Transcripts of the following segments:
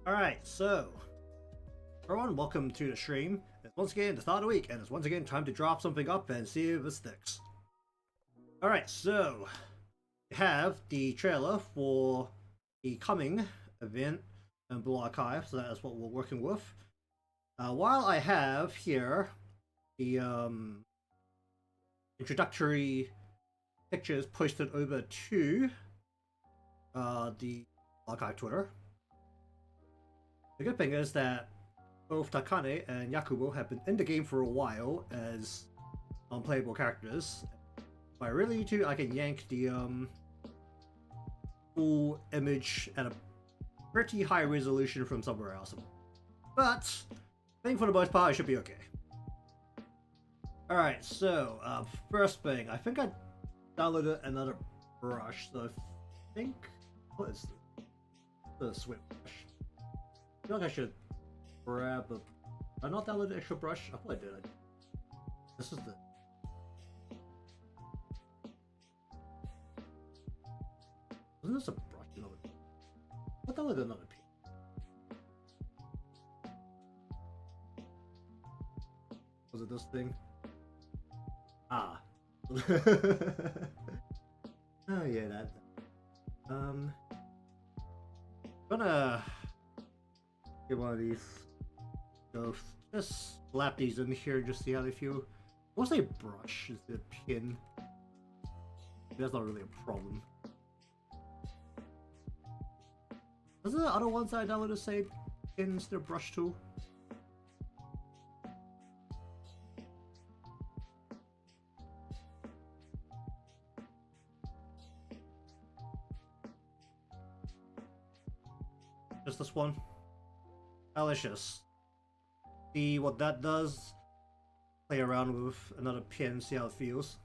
Alright, so everyone, welcome to the stream. It's once again the start of the week, and it's once again time to drop something up and see if it sticks. Alright, so we have the trailer for the coming event in Blue Archive, so that is what we're working with. While I have here the introductory pictures posted over to the Archive Twitter. The good thing is that both Takane and Yakumo have been in the game for a while as unplayable characters. If I really need to, I can yank the full image at a pretty high resolution from somewhere else. But I think for the most part, it should be okay. Alright, so first thing, I think I downloaded another brush, so I think, what is this? The swim brush. I feel like I should grab a... I not downloaded an extra brush? I thought I did. This is the... Wasn't this a brush? Another... I downloaded another piece. Was it this thing? Ah. Oh yeah, that. Gonna get one of these. So just slap these in here and just see how they feel. I won't say brush, is the pin. That's not really a problem. Doesn't the other ones I downloaded say pin instead of brush tool? Just this one. Delicious. See what that does. Play around with another pin, see how it feels.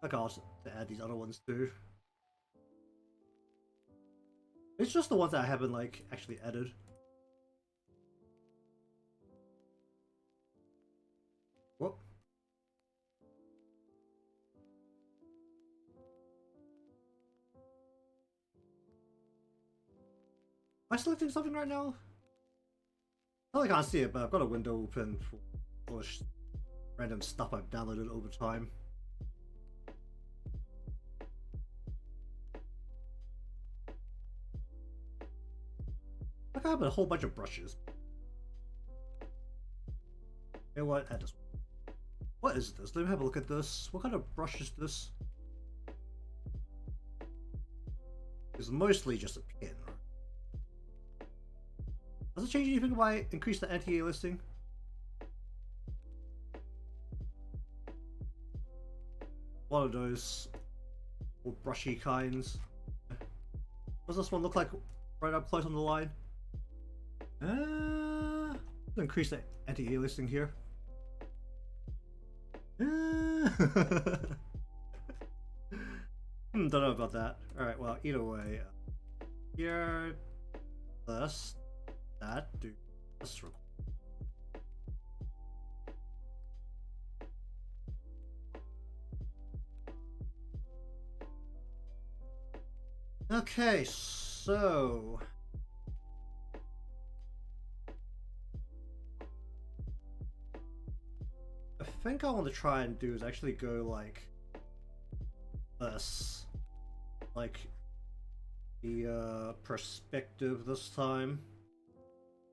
I can also add these other ones too. It's just the ones that I haven't like actually added. Whoop. Am I selecting something right now? I can't see it, but I've got a window open for random stuff I've downloaded over time. Like I have a whole bunch of brushes. You know what? Add this one. What is this? Let me have a look at this. What kind of brush is this? It's mostly just a pin. Does it change anything if I increase the anti-aliasing? One of those more brushy kinds. What does this one look like right up close on the line? Increase the anti-aliasing here. Don't know about that. Alright, well, either way. Here, this. That do this. Okay, so I think I want to try and do is actually go like this, like the perspective this time.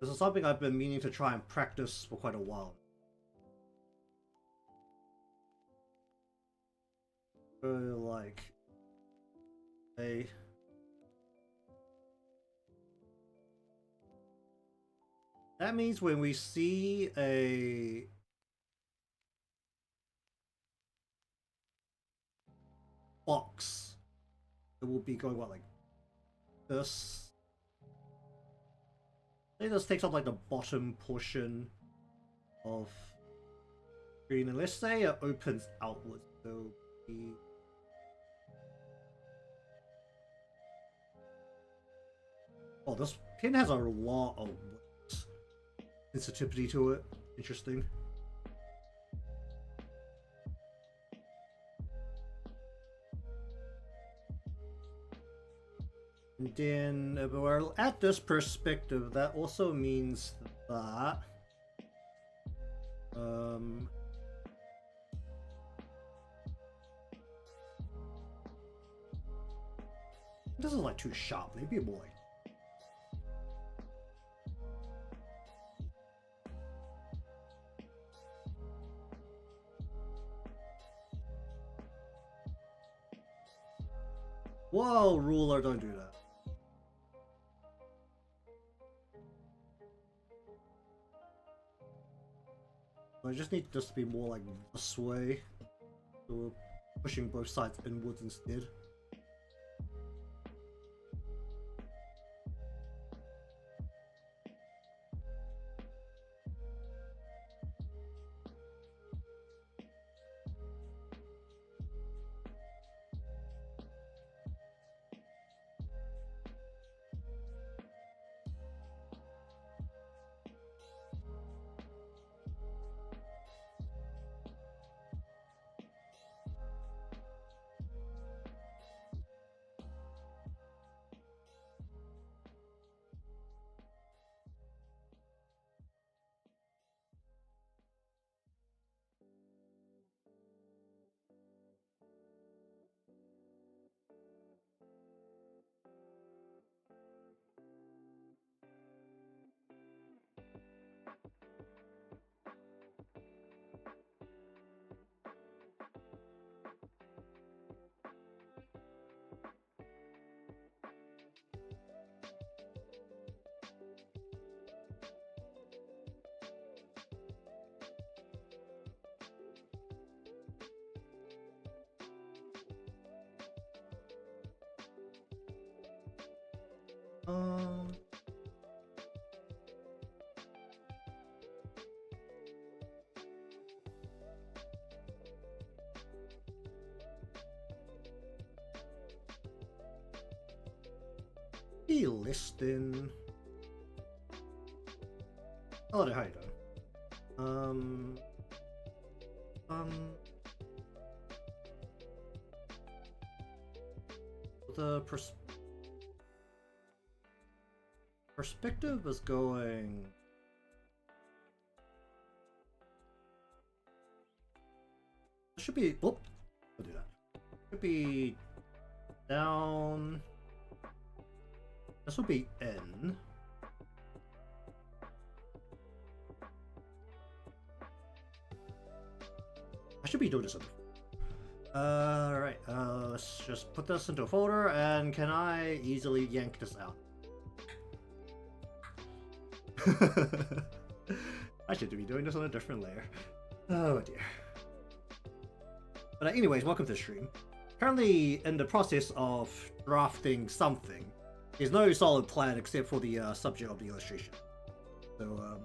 This is something I've been meaning to try and practice for quite a while. Like, hey. That means when we see a box, it will be going what, like this. I think this takes up like the bottom portion of screen, and let's say it opens outwards, so oh, this pin has a lot of sensitivity to it. Interesting. And then, well, at this perspective, that also means that this is like too sharp. Maybe more like. Whoa, ruler, don't do that. I just need this to be more like this way. So we're pushing both sides inwards instead. Delisting. Oh, how you doing? The perspective is going. It should be. Oh, I'll do that. Should be down. This will be N. I should be doing this. Alright, let's just put this into a folder, and can I easily yank this out? I should be doing this on a different layer. Oh dear. But anyways, welcome to the stream. Currently in the process of drafting something. There's no solid plan except for the subject of the illustration. So,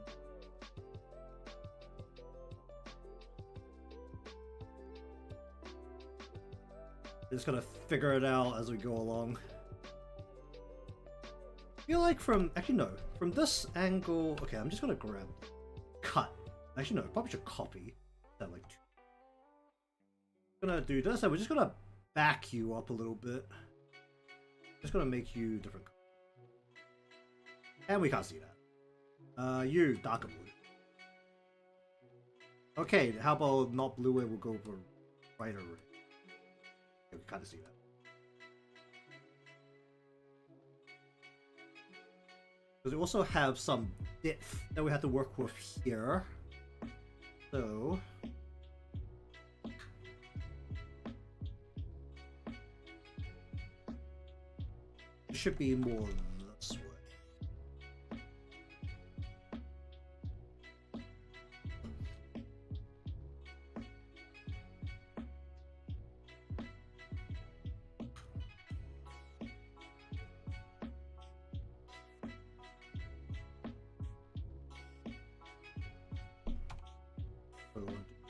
just gotta figure it out as we go along. I feel like from this angle. Okay, I'm just gonna grab cut. Actually, no, probably should copy that. Like, gonna do this, and we're just gonna back you up a little bit. Just gonna make you different. And we can't see that. You darker blue. Okay, how about not blue and we'll go for brighter red. We can kind of see that. Because we also have some depth that we have to work with here. So it should be more this way.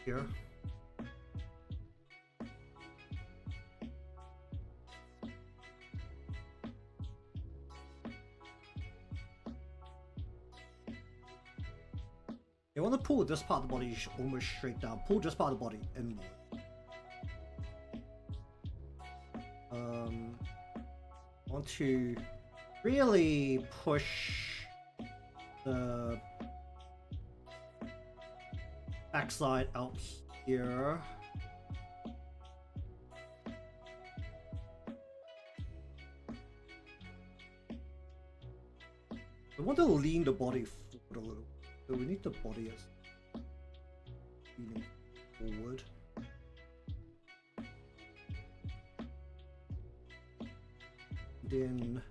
Here. You want to pull this part of the body almost straight down. Pull this part of the body inward. Want to really push the backside out here. I want to lean the body forward a little. So we need the body as leaning forward. Then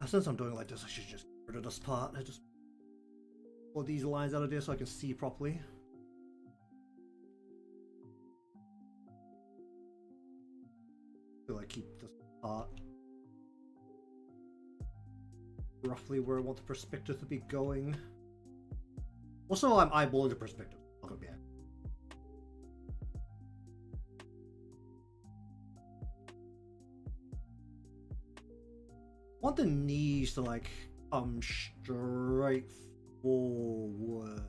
since I'm doing it like this, I should just get rid of this part. I just pull these lines out of there so I can see properly. So I keep this part roughly where I want the perspective to be going. Also, I'm eyeballing the perspective. I'll go back. I want the knees to like come straight forward.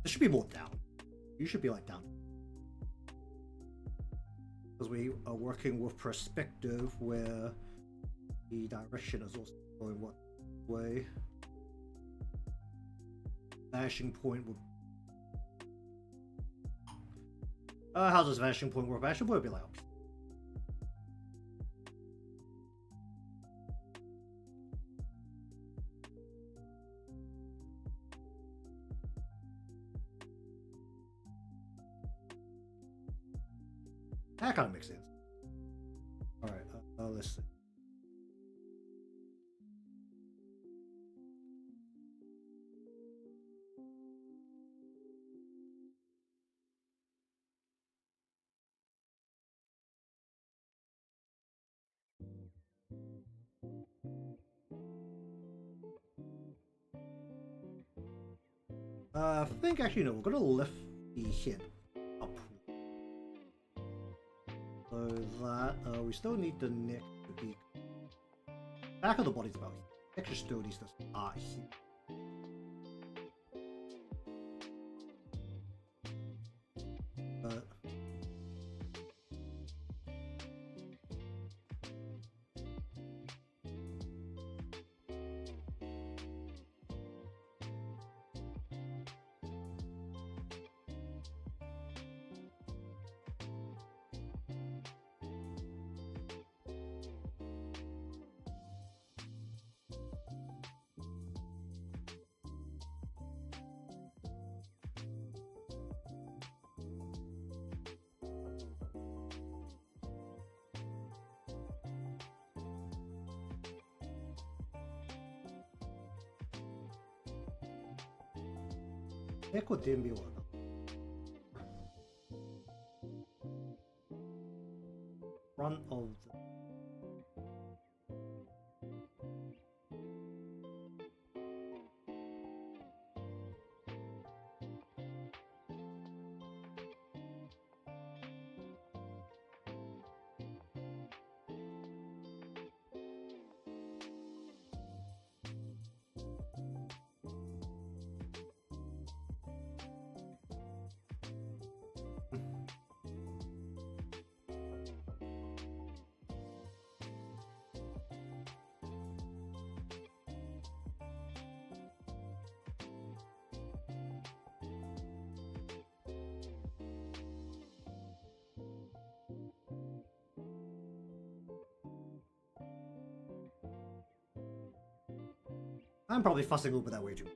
It should be more down. You should be like down. Because we are working with perspective where the direction is also going one way. Vanishing point would. How does vanishing point work? Vanishing point would be like up here. That kind of makes sense. Alright, let's see. I think actually no, we're gonna lift the head up. So that we still need the neck to be back of the body's about here. Neck just still needs to start here. Neck would then be one. Front of the I'm probably fussing over that way too.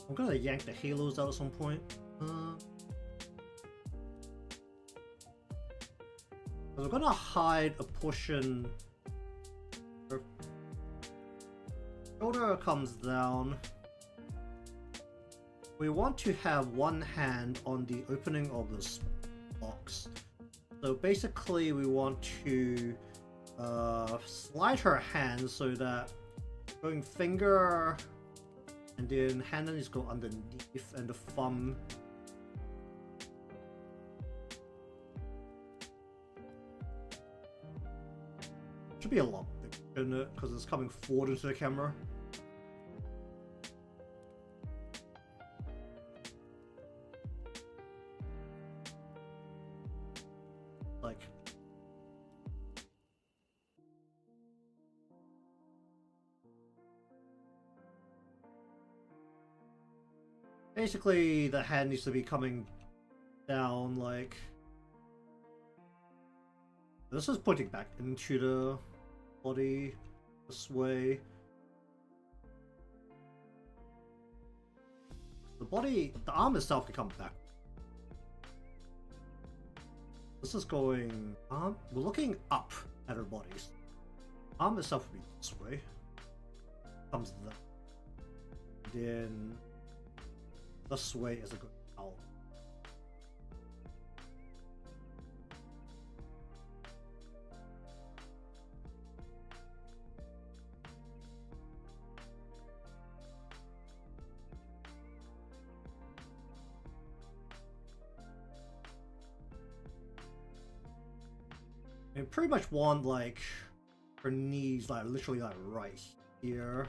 I'm gonna yank the halos out at some point. I'm gonna hide a portion. Shoulder comes down. We want to have one hand on the opening of this box. So basically we want to slide her hand so that going finger and then hand needs to go underneath and the thumb. Should be a lot bigger, shouldn't it? Because it's coming forward into the camera. Like, basically the hand needs to be coming down like this. Is pointing back into the body this way. The arm itself can come back. This is going we're looking up at our bodies. Arm itself will be this way. Comes that. Then this way is a good out. I pretty much want like her knees like literally like right here.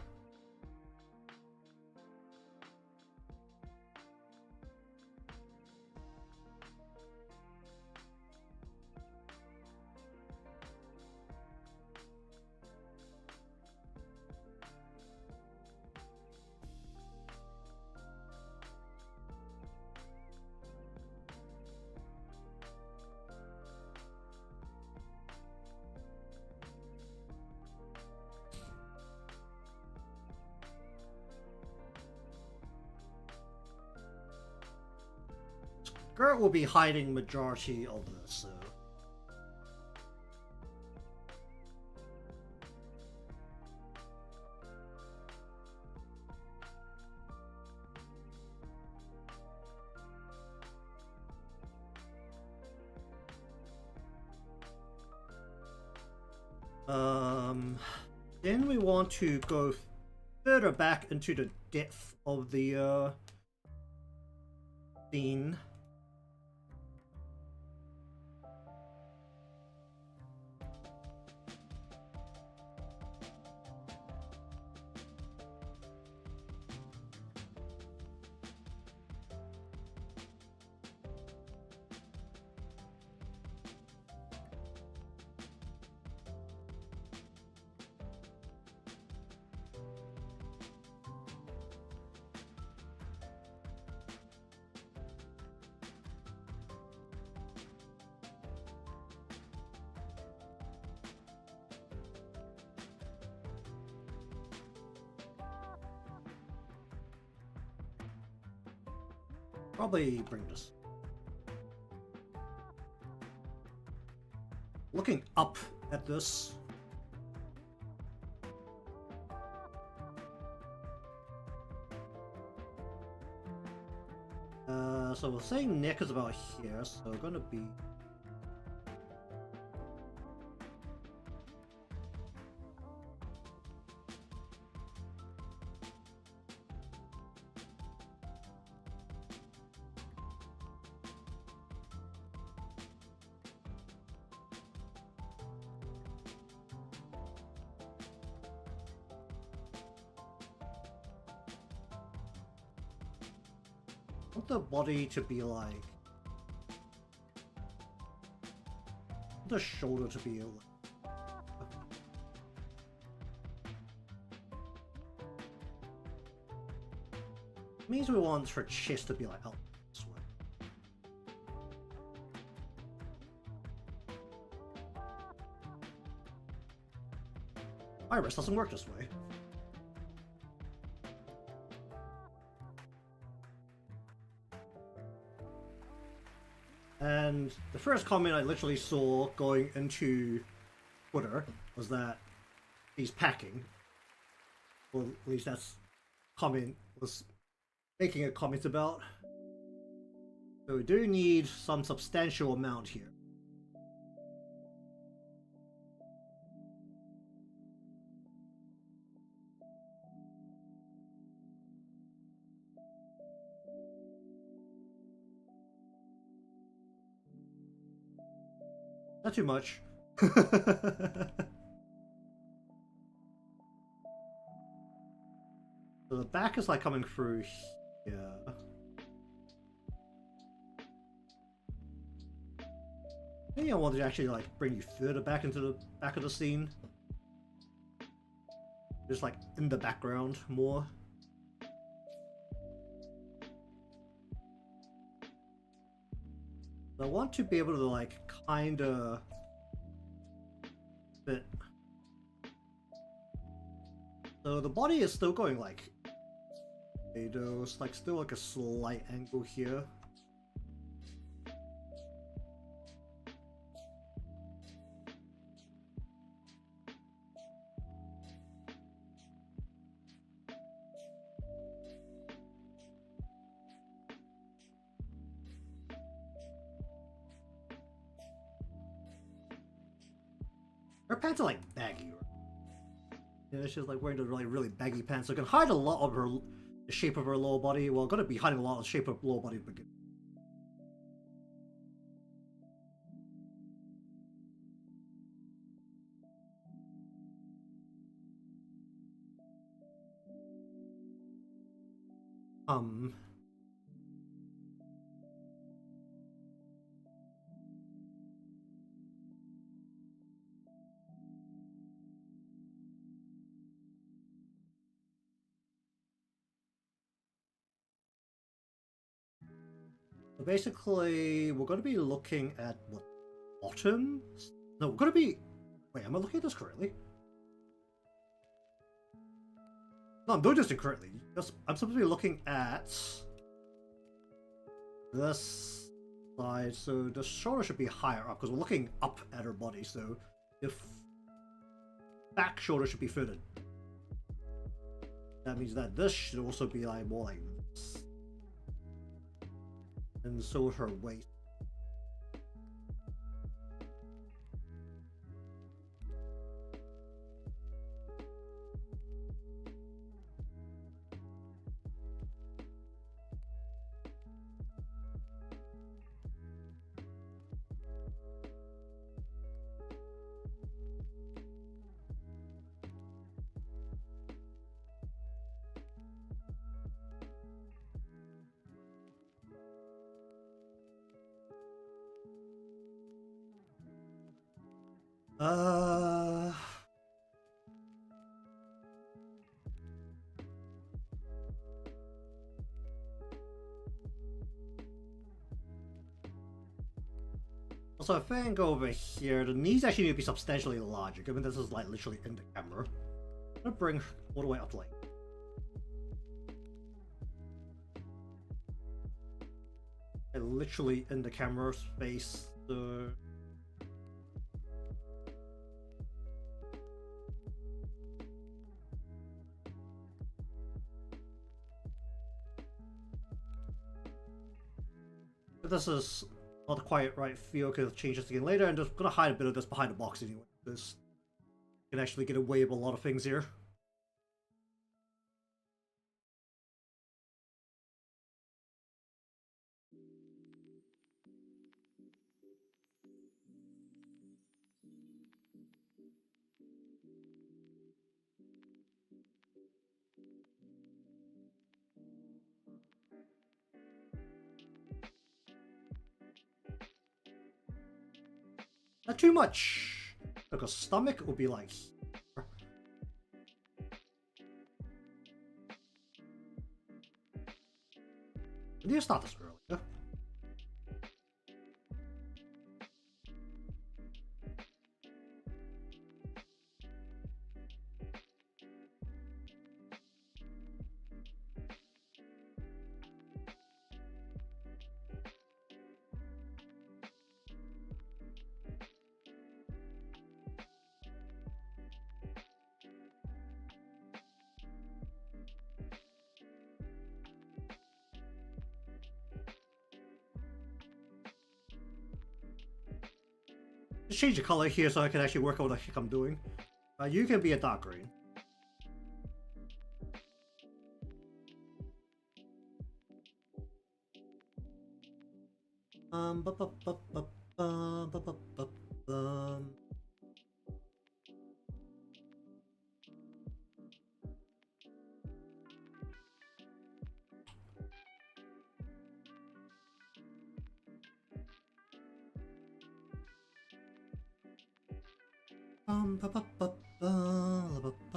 Skirt will be hiding majority of this, so. Then we want to go further back into the depth of the scene. Probably bring this. Looking up at this. So we're saying neck is about here, so we're gonna be. I want the body to be like. The shoulder to be like. Means we want her chest to be like out this way. Iris doesn't work this way. And the first comment I literally saw going into Twitter was that he's packing. Well, at least that's comment was making a comment about. So we do need some substantial amount here. Not too much. So the back is like coming through here. Maybe I wanted to actually like bring you further back into the back of the scene. Just like in the background more. I want to be able to like kinda fit. So the body is still going like it's like still like a slight angle here. Her pants are like baggy. Yeah, she's like wearing the really baggy pants, so it can hide a lot of her, the shape of her lower body. Well, gonna be hiding a lot of the shape of her lower body to begin. So basically, we're going to be looking at what bottom? No, we're going to be. Wait, am I looking at this correctly? No, I'm doing this incorrectly. I'm supposed to be looking at this side, so the shoulder should be higher up because we're looking up at her body. So the back shoulder should be further. That means that this should also be like more like this, and so her waist. Uh, Also, if I go over here, the knees actually need to be substantially larger, given this is like literally in the camera. I'm gonna bring all the way up like. Literally in the camera space, so. This is not quite right feel, because change this again later, and just gonna hide a bit of this behind the box anyway. This can actually get away with a lot of things here. Not too much. Like a stomach would be like. I need to start this earlier. Just change the color here so I can actually work out what the heck I'm doing. You can be a dark green. Bu -bu -bu -bu -bu -bu -bu -bu -bum. Bu -bu -bu -bu -bu -bu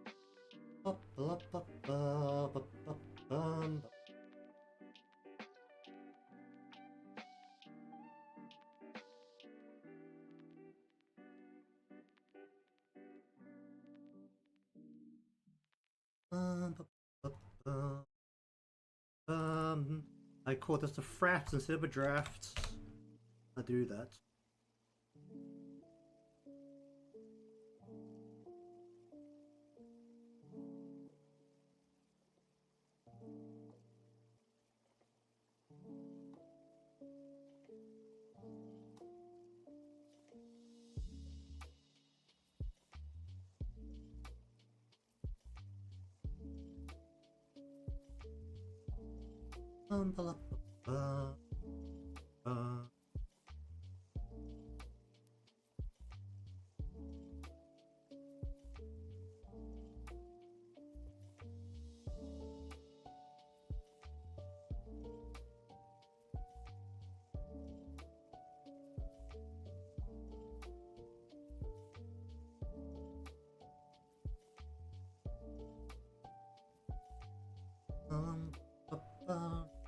-bum -bum. Bu -bu -bu -bu -bu -bu -bum. I call this a frat instead of a draft. I do that. Ba -la -ba -ba -ba. Ba -ba -ba.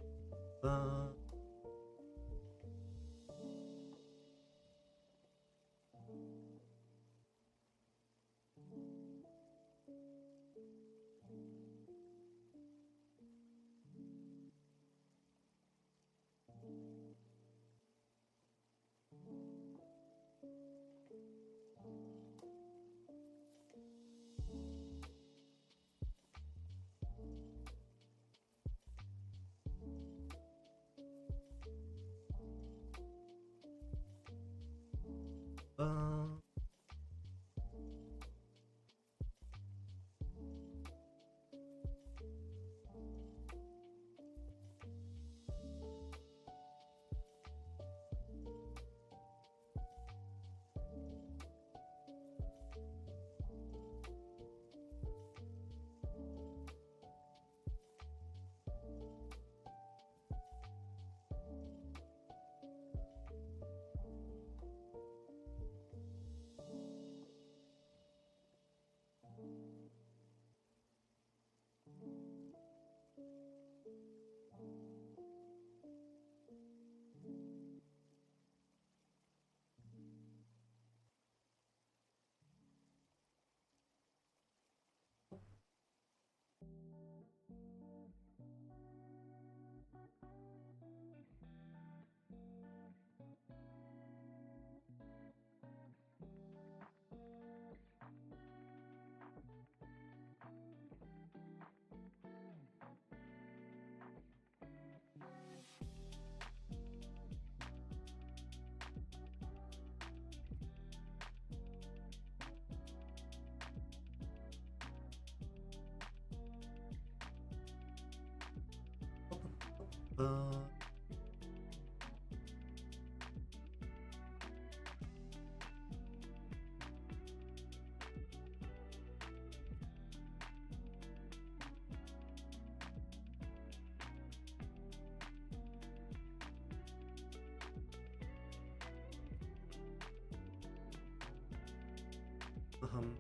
Um,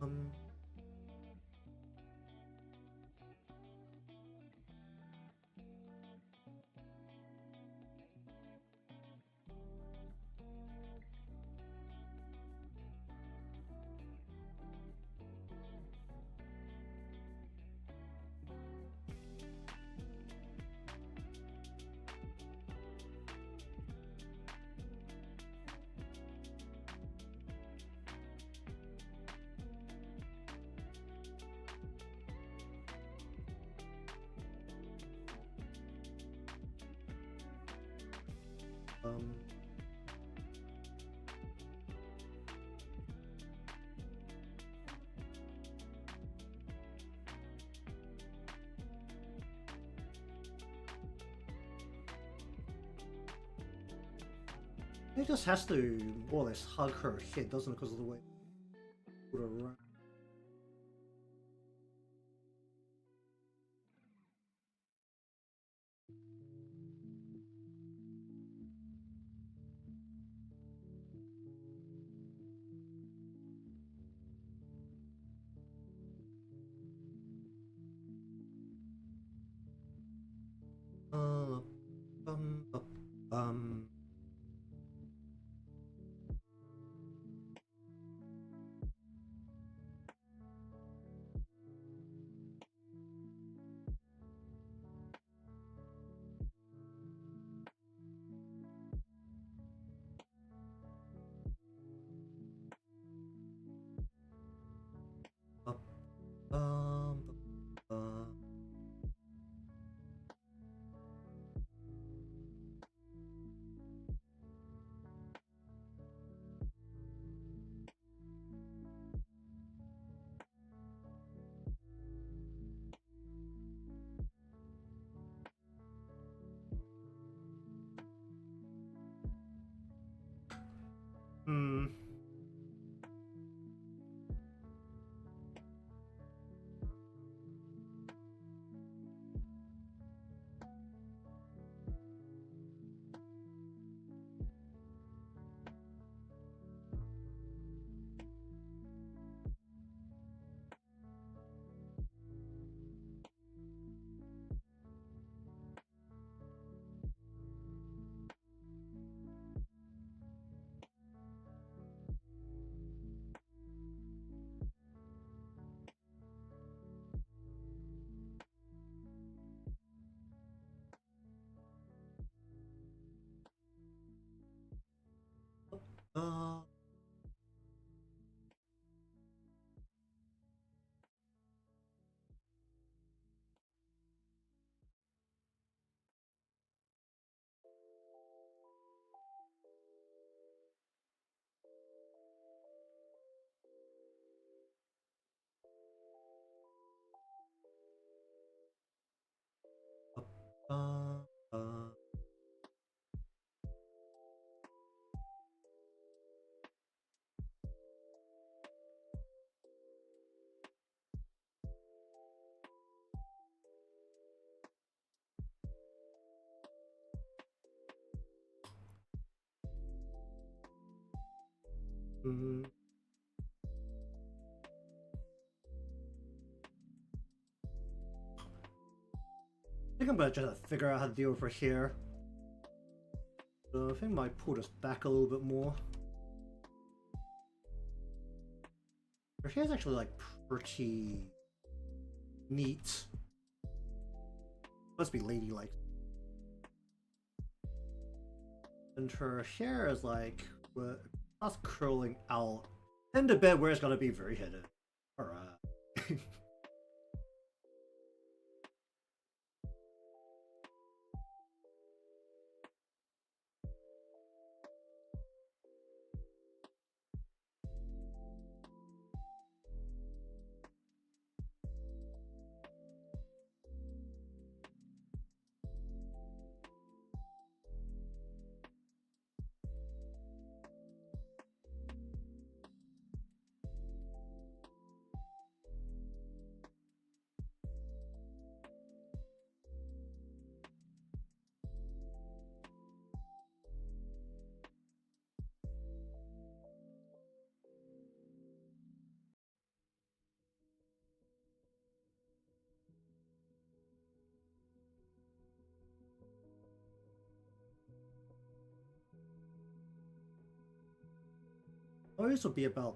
um, Um, he just has to more or less hug her head, doesn't it, because of the way he put her around. Uh, um, um, um, um, um, hmm. Uh, uh, uh, mm. I think I'm gonna try to figure out how to deal with her hair. So I think I might pull this back a little bit more. Her hair's actually like pretty neat. Must be ladylike. And her hair is like not curling out in the bed where it's gonna be very hidden. Alright. Oh, this will be about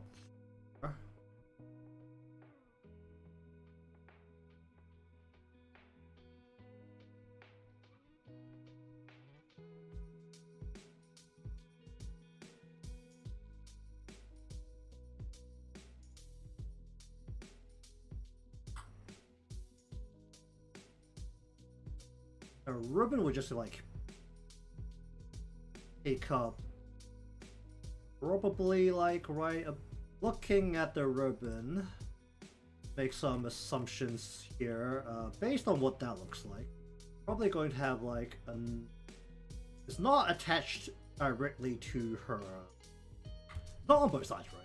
a ribbon would just like take up probably like looking at the ribbon, make some assumptions here based on what that looks like. Probably going to have like it's not attached directly to her. Not on both sides, right?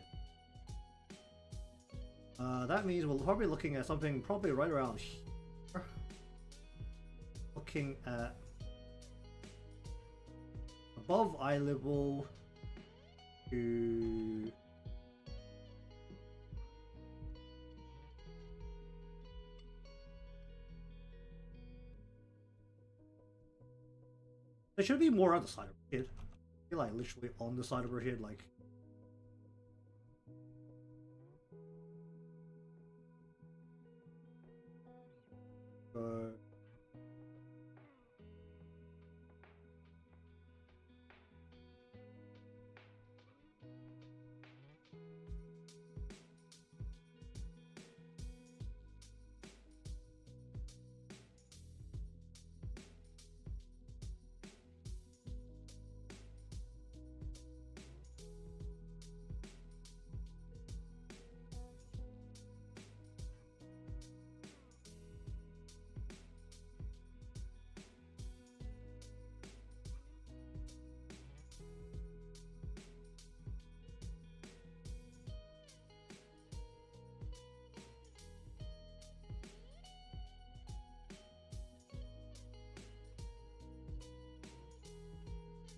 That means we're probably looking at something probably right around here. Looking at above eye level to it should be more on the side of her head. I feel like literally on the side of her head, like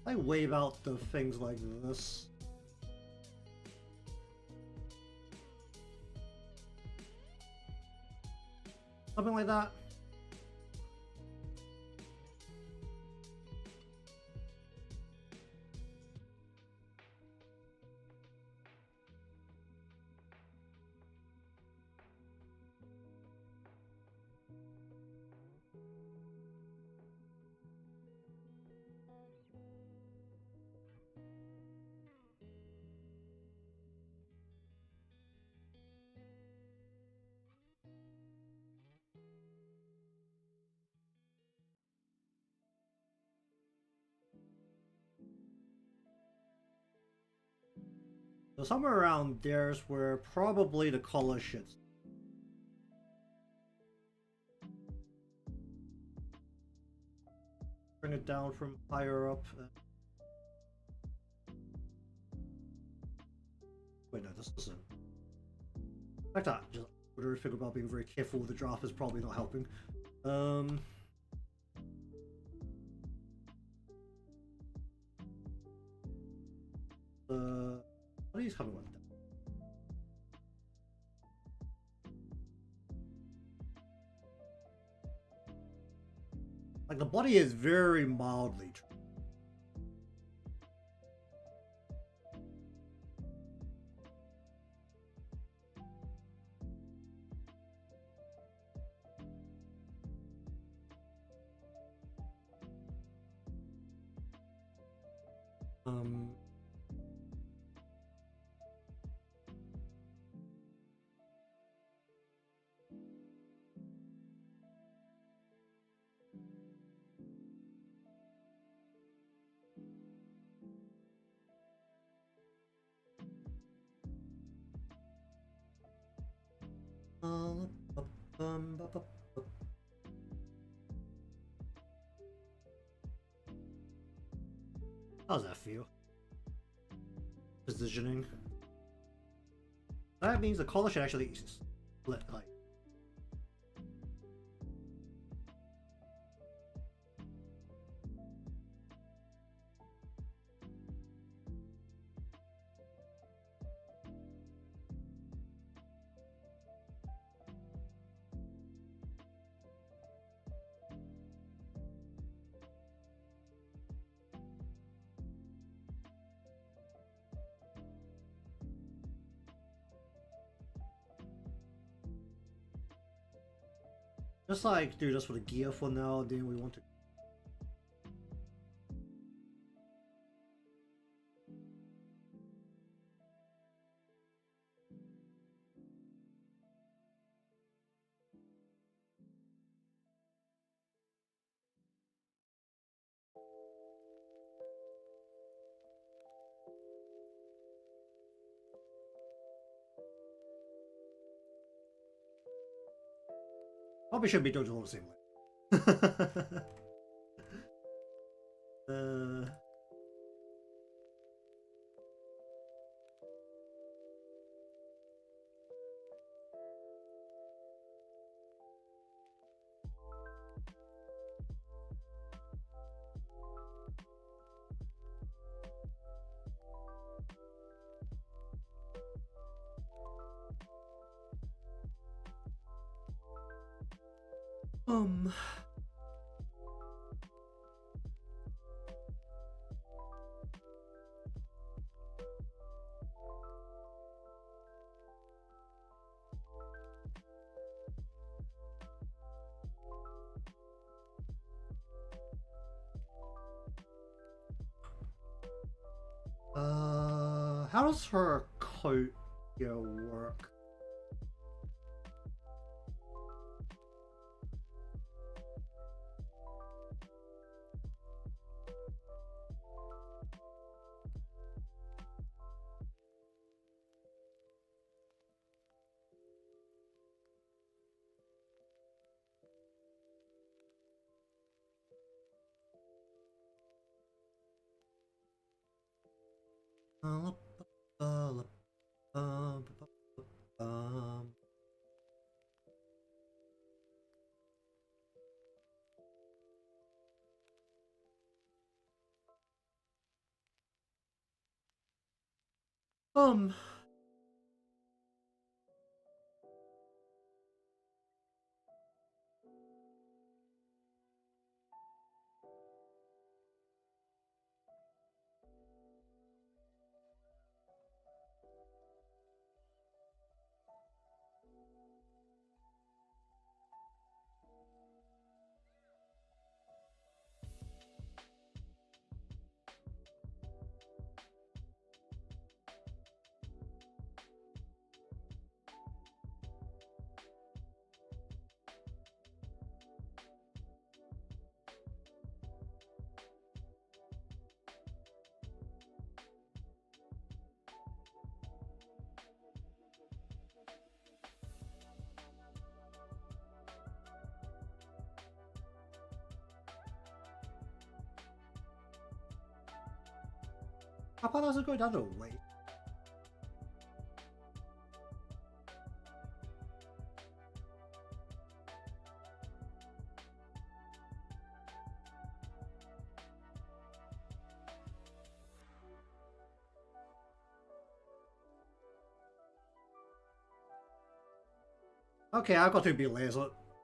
I wave out the things like this. Something like that. So somewhere around there's where probably the color should. Bring it down from higher up. Wait, no, this isn't. Like that. Just whatever I think about being very careful with the draft is probably not helping. What are you coming with? Like the body is very mildly. How's that feel? Positioning. That means the color should actually split, like. Just like do this for the gear for now, then we want to. Probably shouldn't be doing it all the same way. Um. How does her coat work? Um, how about does it go the other way? Okay, I've got to be layers.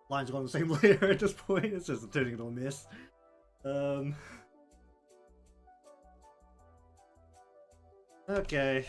Lines are on the same layer at this point. It's just turning into a miss. Okay.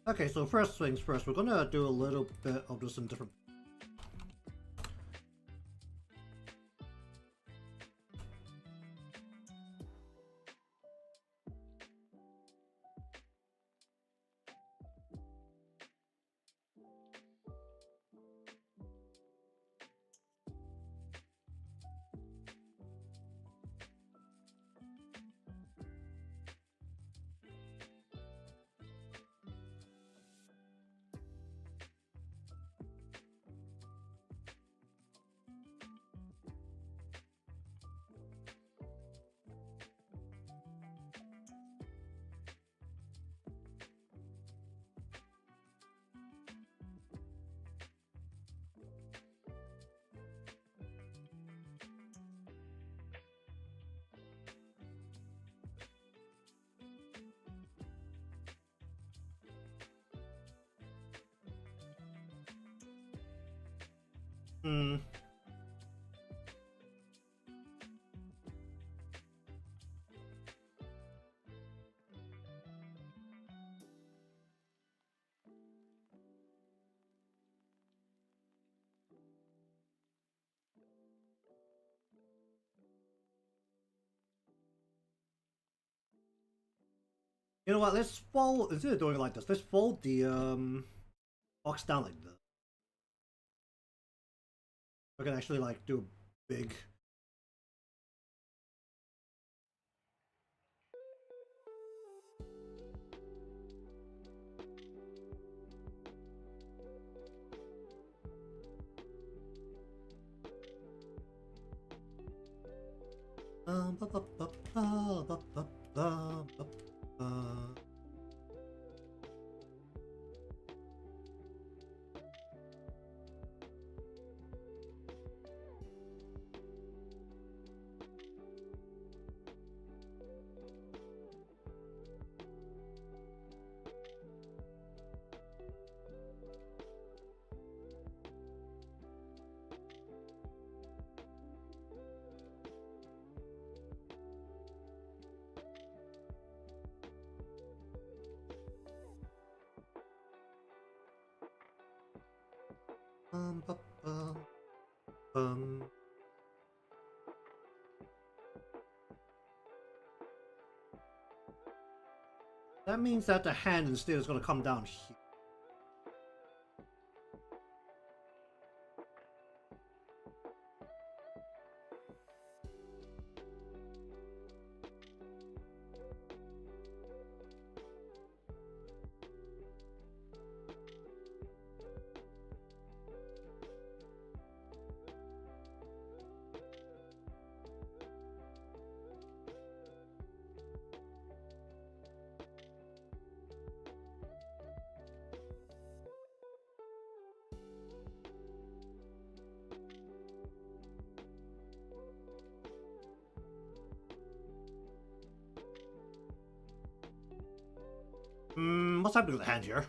Okay, so first things first, we're gonna do a little bit of just some different. Hmm. You know what? Let's fold, instead of doing it like this, let's fold the box down like this. We can actually like do a big. Ba, ba, ba, ba, ba, ba, ba, ba, ba. Ba, ba, bum. That means that the hand instead is going to come down here. What's happening with the hand here?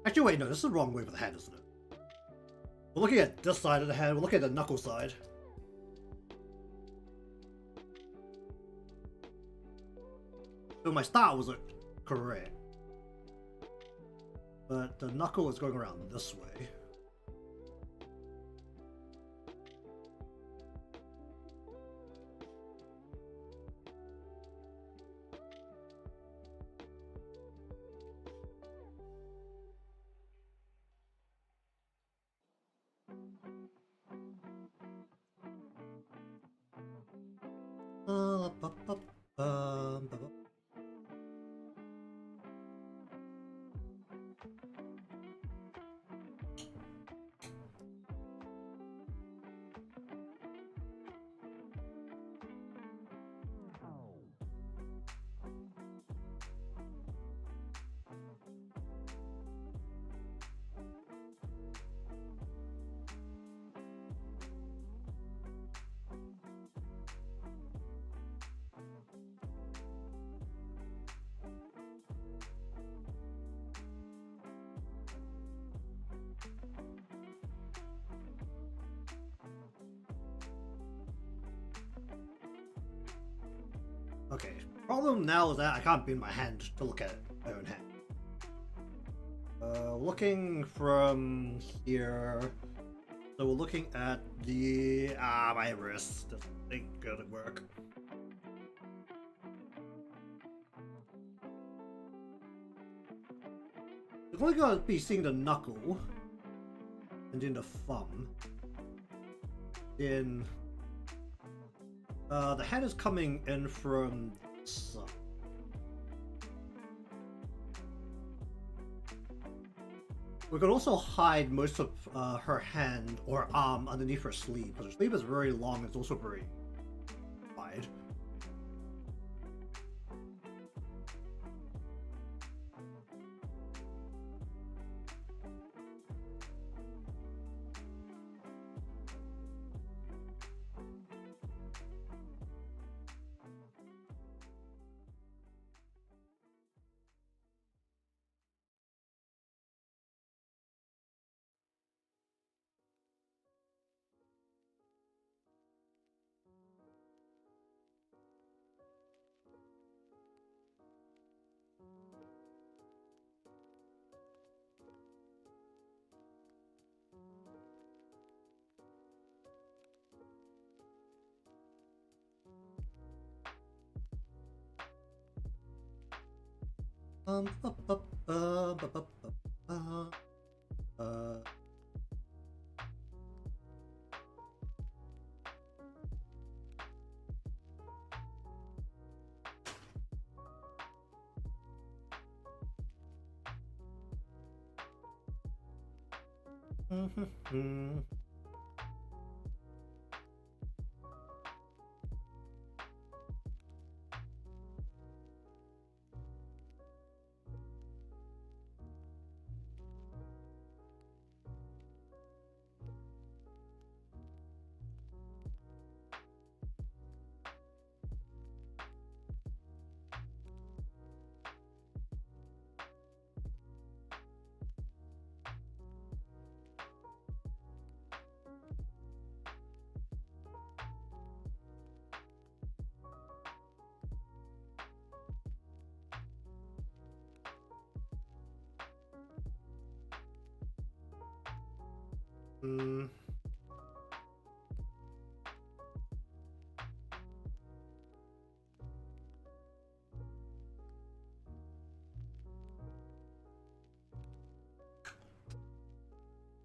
Actually, wait, no, this is the wrong way for the hand, isn't it? We're looking at this side of the hand, we're looking at the knuckle side. So my start was correct. But the knuckle is going around this way. Ba, ba, ba, ba, ba. Okay, problem now is that I can't bend my hand to look at my own hand. Looking from here, so we're looking at the my wrist. This ain't gonna work. We're only gonna be seeing the knuckle, and then the thumb. Then the hand is coming in from this side. We could also hide most of her hand or arm underneath her sleeve, because her sleeve is very long, it's also very wide. Ba, ba, ba, ba, ba, ba, ba.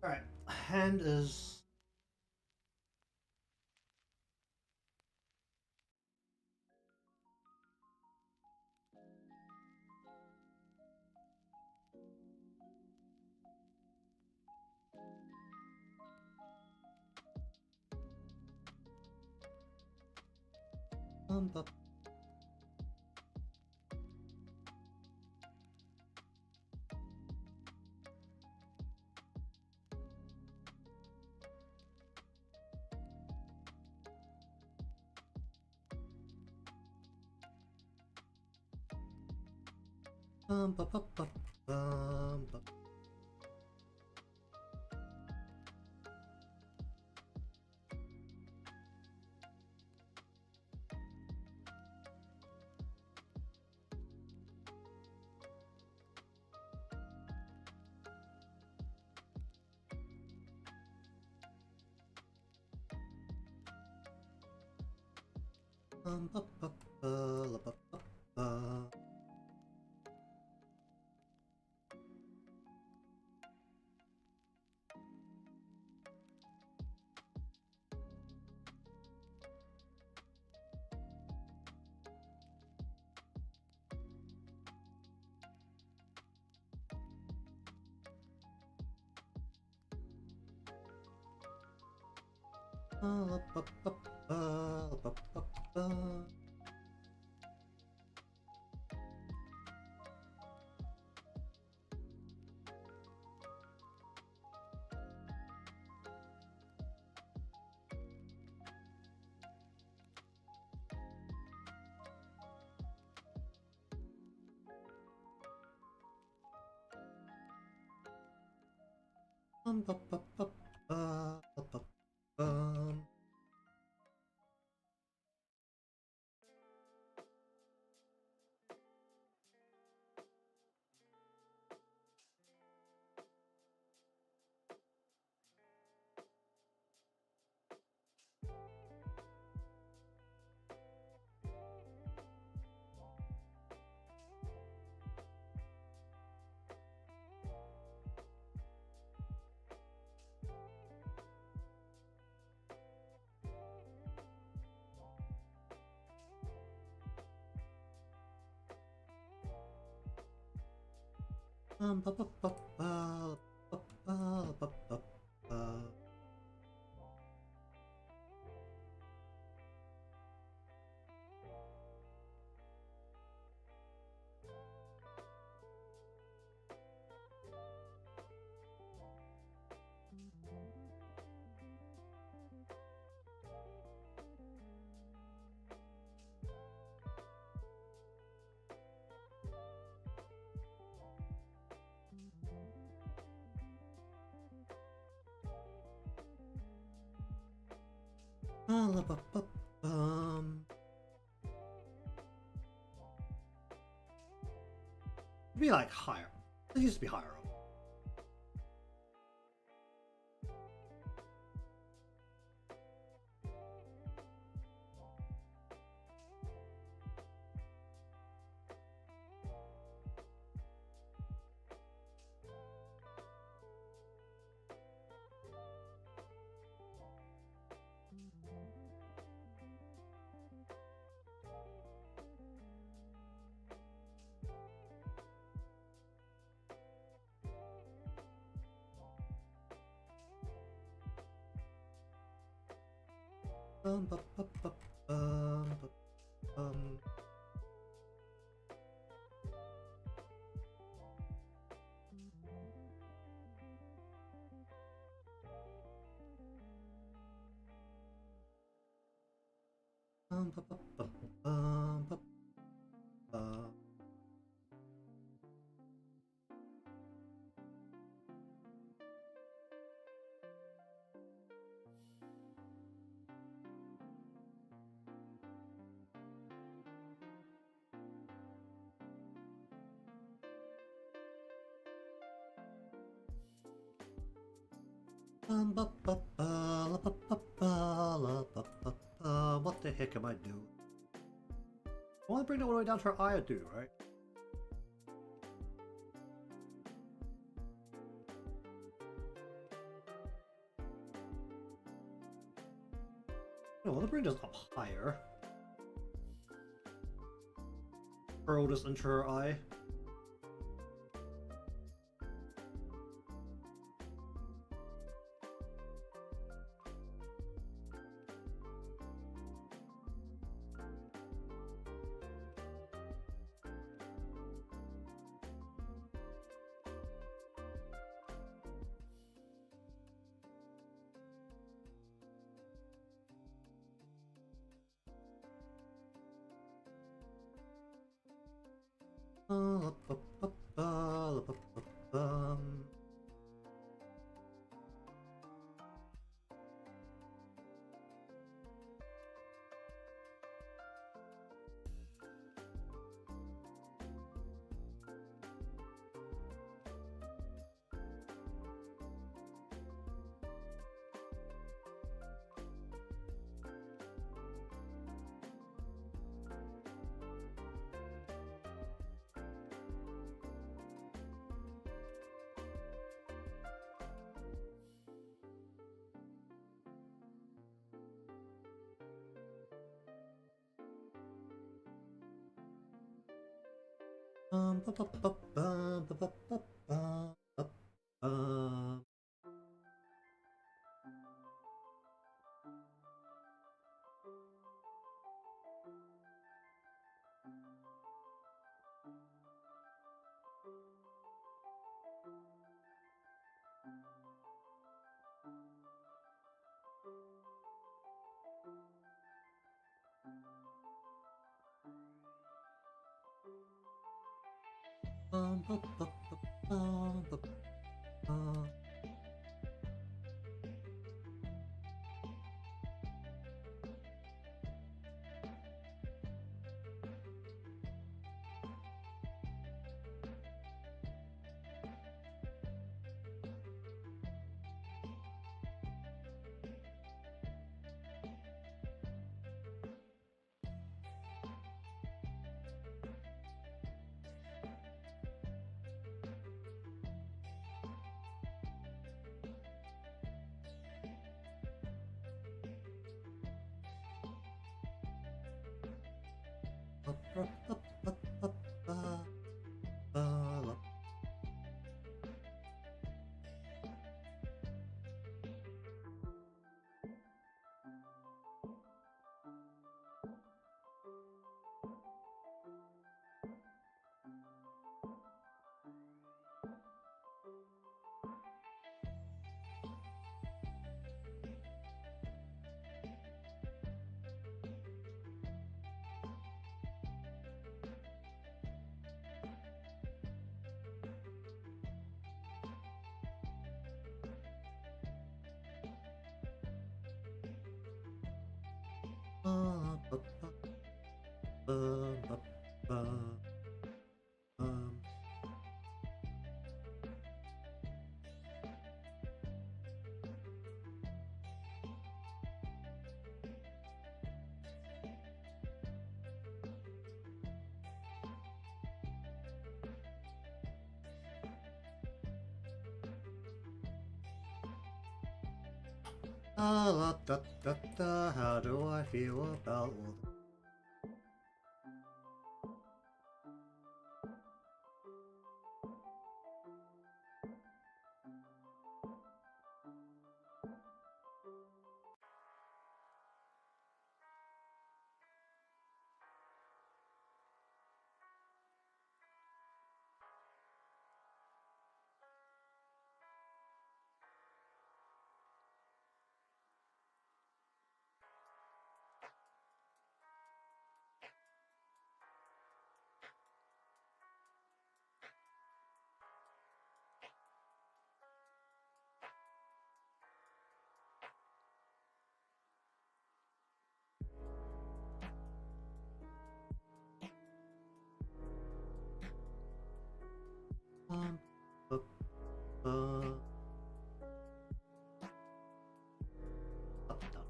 Alright, hand is... Ba, ba, ba, ba, ba, ba. Ba, ba, ba, la, ba, ba, ba. La, ba, ba, ba, la, ba, ba, ba. Ba, ba, ba, ba, la, ba, ba. Ba, ba, ba, ba, ba, ba, ba, ba, ba. La, ba, ba, bum. Be like higher. It used to be higher up. Ba, ba, ba, ba, bum. Ba, ba, ba, ba, ba, ba. Ba, ba, ba, la, ba, ba, ba, la, ba, ba, ba. What the heck am I doing? I want to bring it all the way down to her eye, do, right? No, I want to bring this up higher. Curl this into her eye. La, ba, ba, ba, la, ba, ba, bum. Ba, ba, ba, ba, ba, ba, ba, ba, ba. Ba, ba, ba, ba, ba, ba. Ba, ba, ba, ba, ba, ba, ba, la. Ba, ba, ba, ba, ba, ba, la, da, da, da. How do I feel about all the Oh, done.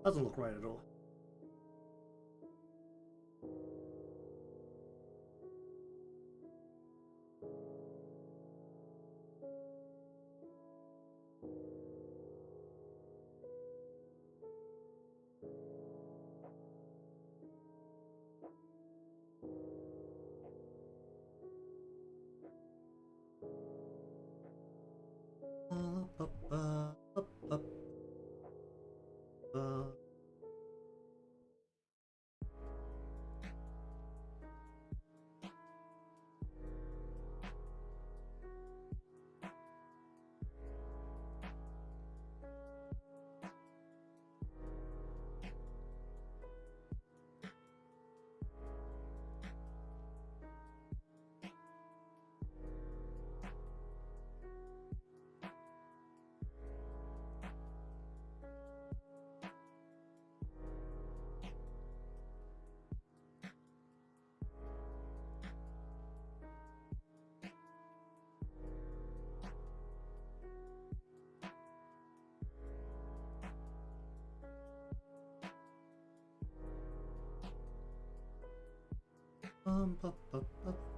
Doesn't look right at all. Ba, ba, ba.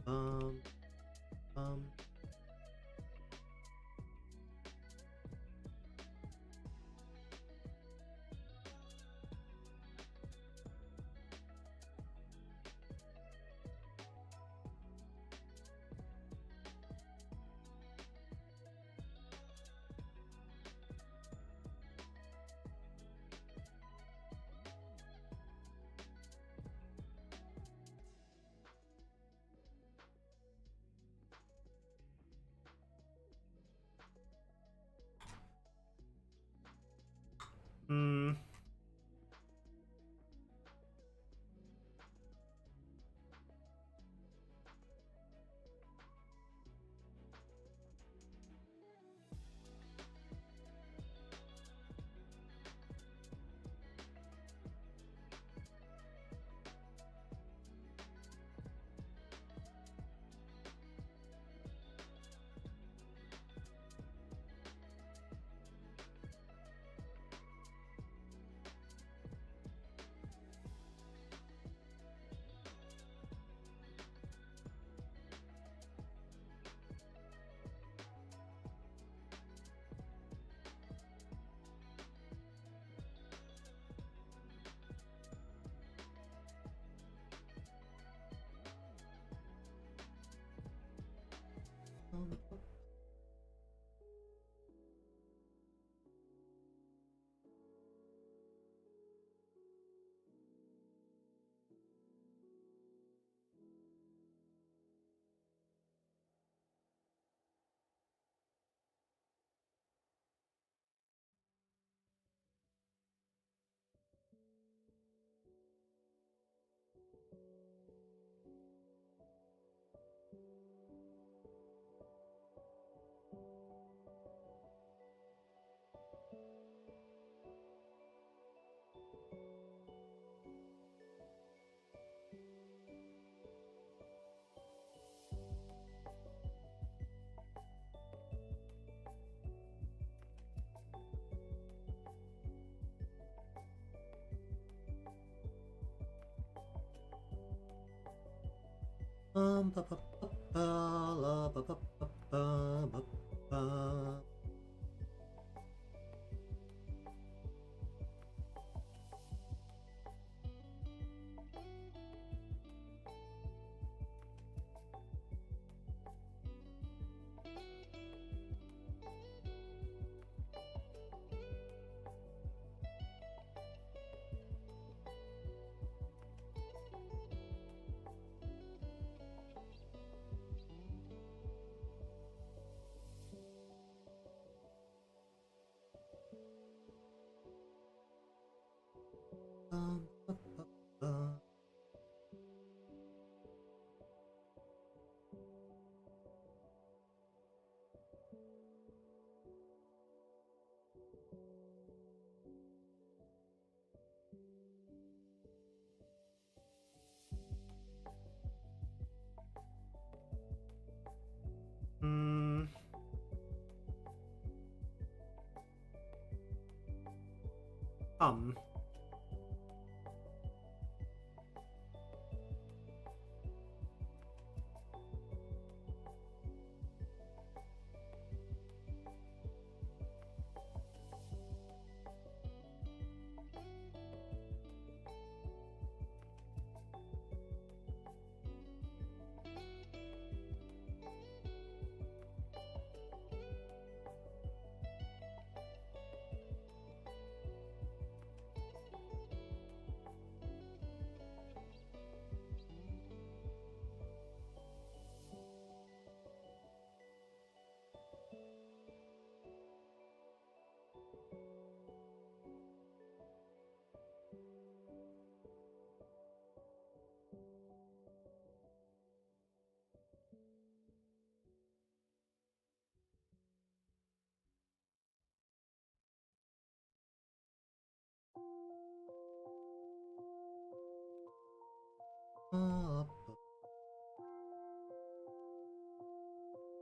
Um, um, hmm. Ba, ba, ba, ba, la, ba, ba, ba, ba, ba, ba. Ba, ba, ba. Hmm. Um.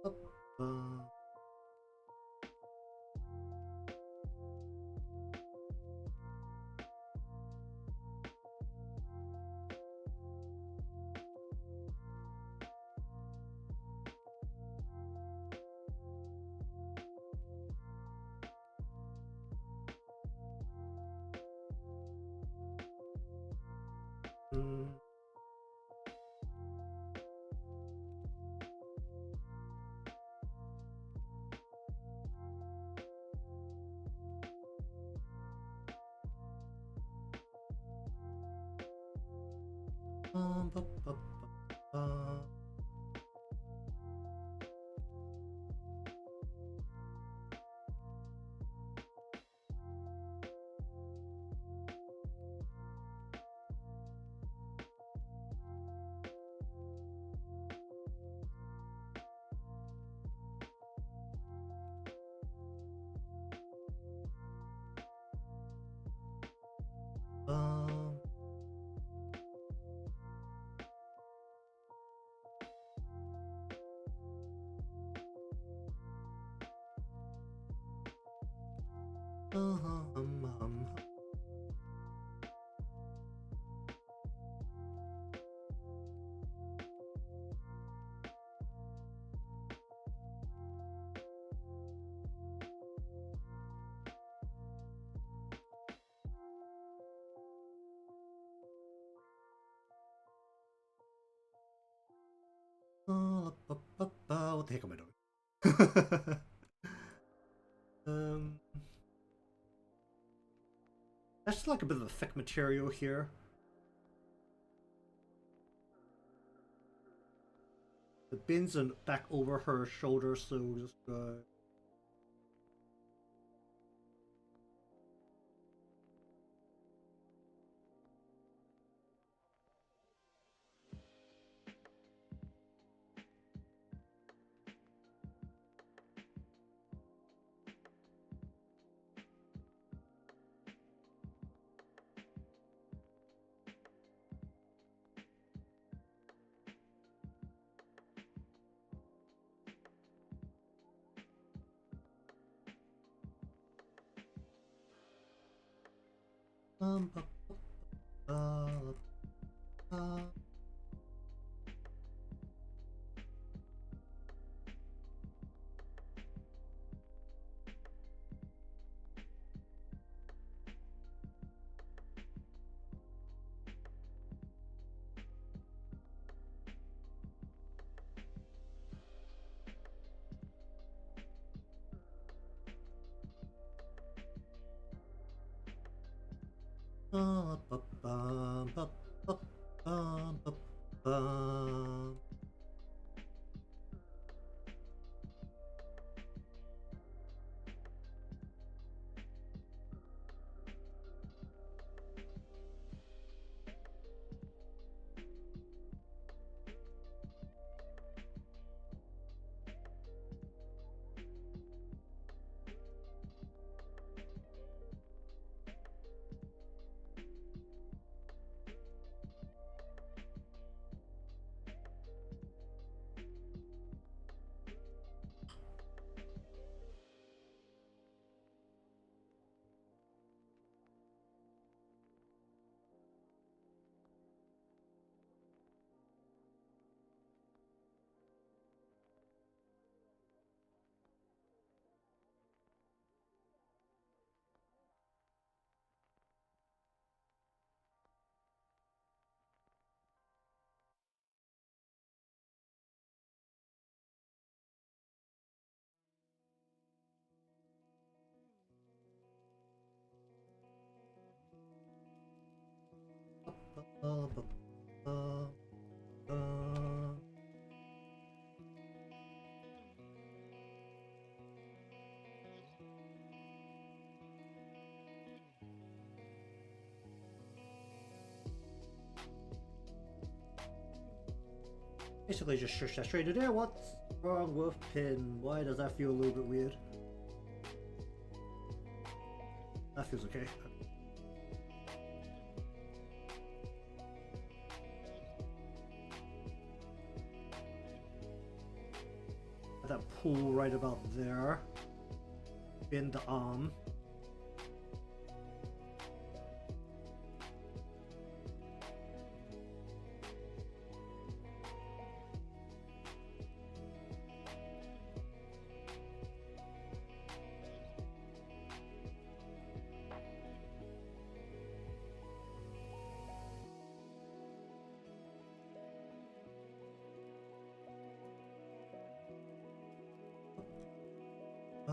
Ba, ba, ba. Hmm. Ba, ba, ba, ba, ba. Um, hum. Ba, ba, ba. What the heck am I doing? um, that's like a bit of a thick material here. The bins and back over her shoulder, so just ba, ba, ba. Basically just shush that straight to there. What's wrong with pin? Why does that feel a little bit weird? That feels okay. That pull right about there. In the arm. Uh,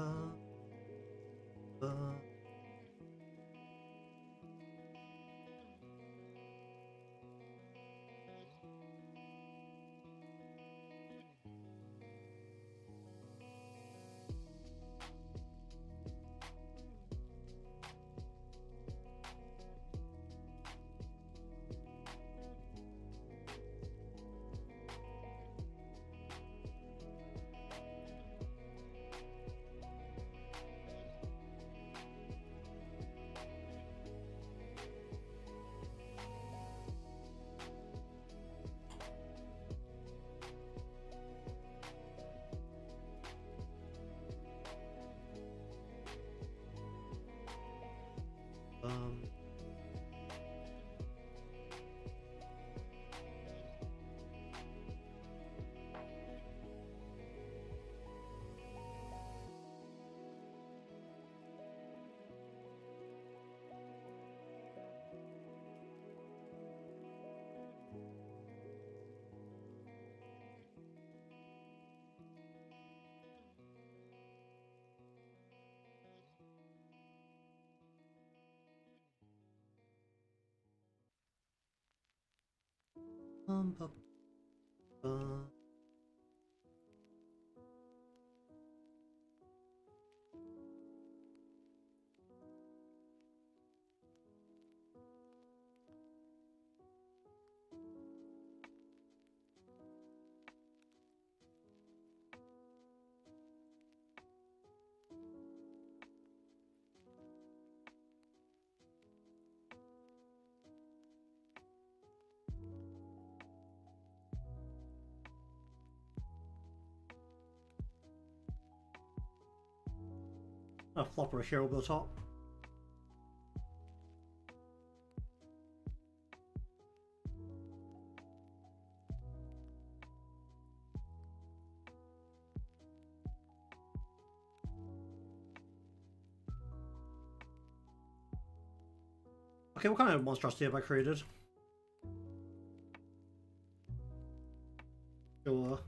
um, um, uh, a flopper here over the top. Okay, what kind of monstrosity have I created? Sure.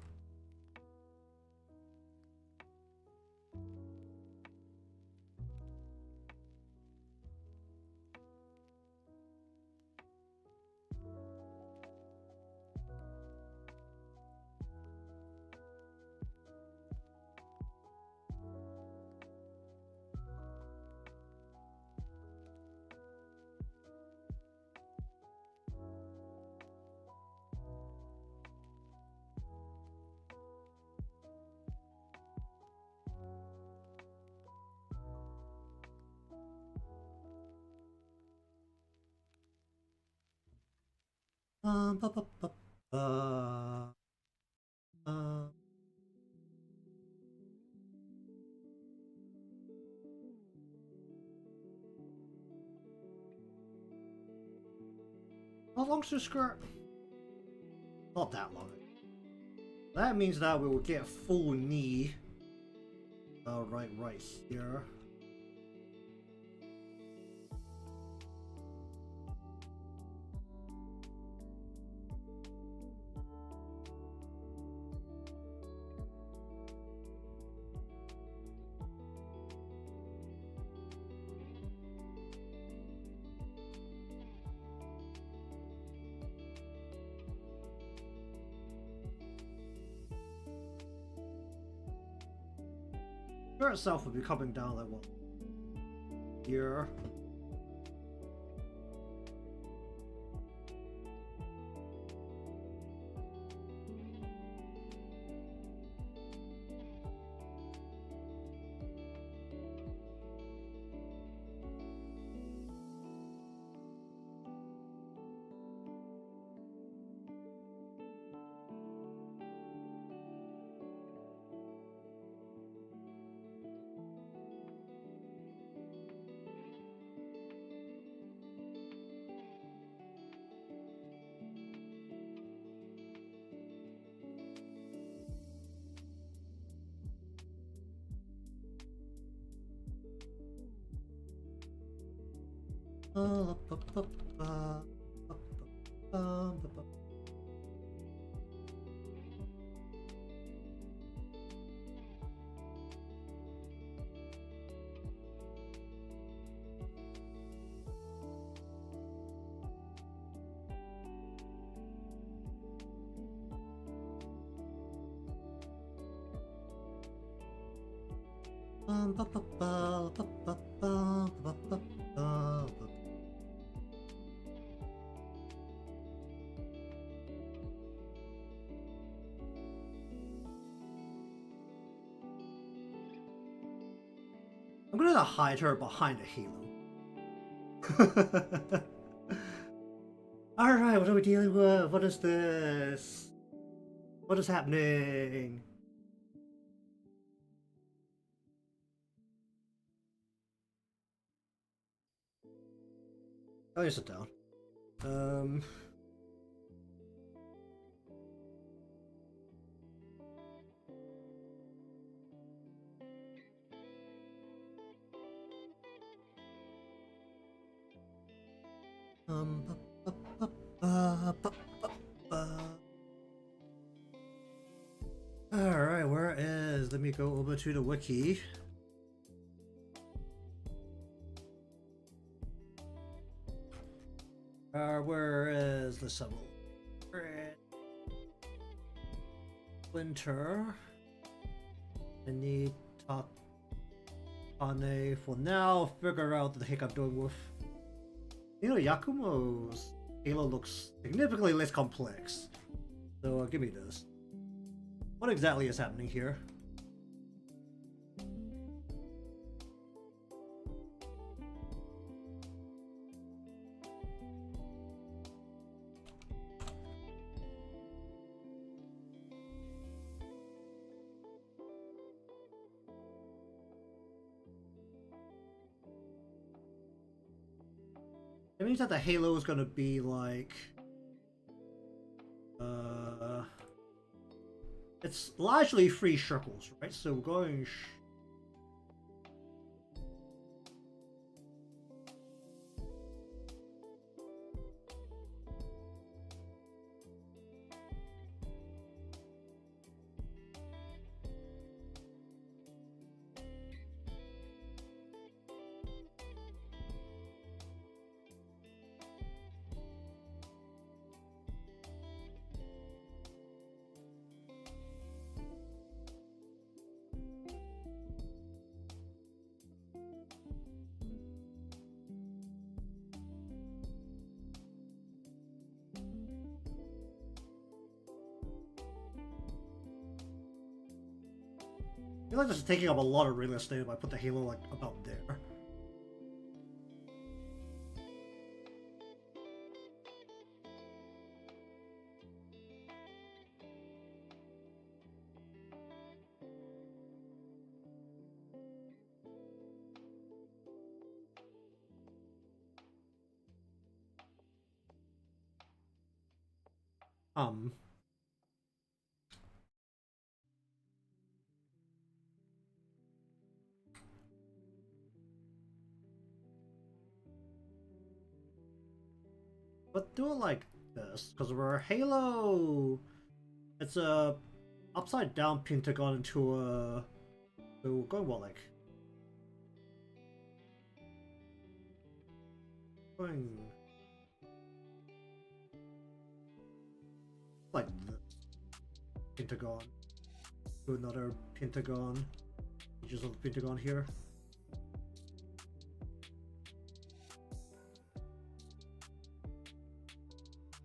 Ba, ba, ba, ba. How long's your skirt? Not that long. That means that we will get full knee. Right here. Skirt itself will be coming down like what? Here. I'm gonna hide her behind a halo. Alright, what are we dealing with? What is this? What is happening? Oh, you sit down. Alright, where is... Let me go over to the wiki. Where is the summer? Winter. I need Takane for now. Figure out the heck I'm doing with. You know, Yakumo's halo looks significantly less complex. So give me this. What exactly is happening here? It means that the halo is gonna be like... It's largely 3 circles, right? So we're going... I feel like this is taking up a lot of real estate if I put the halo like about there. Um, but do it like this, because we're a Halo. It's a upside down pentagon into a. So we're going what, like going like this pentagon to another pentagon. Just a pentagon here.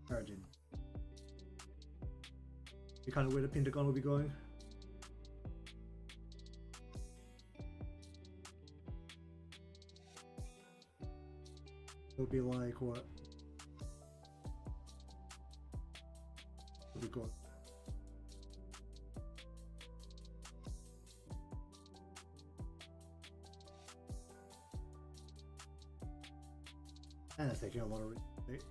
Alright, dude. You kind of where the pentagon will be going. It'll be like what? It'll be going. And it's taking a lot of real estate.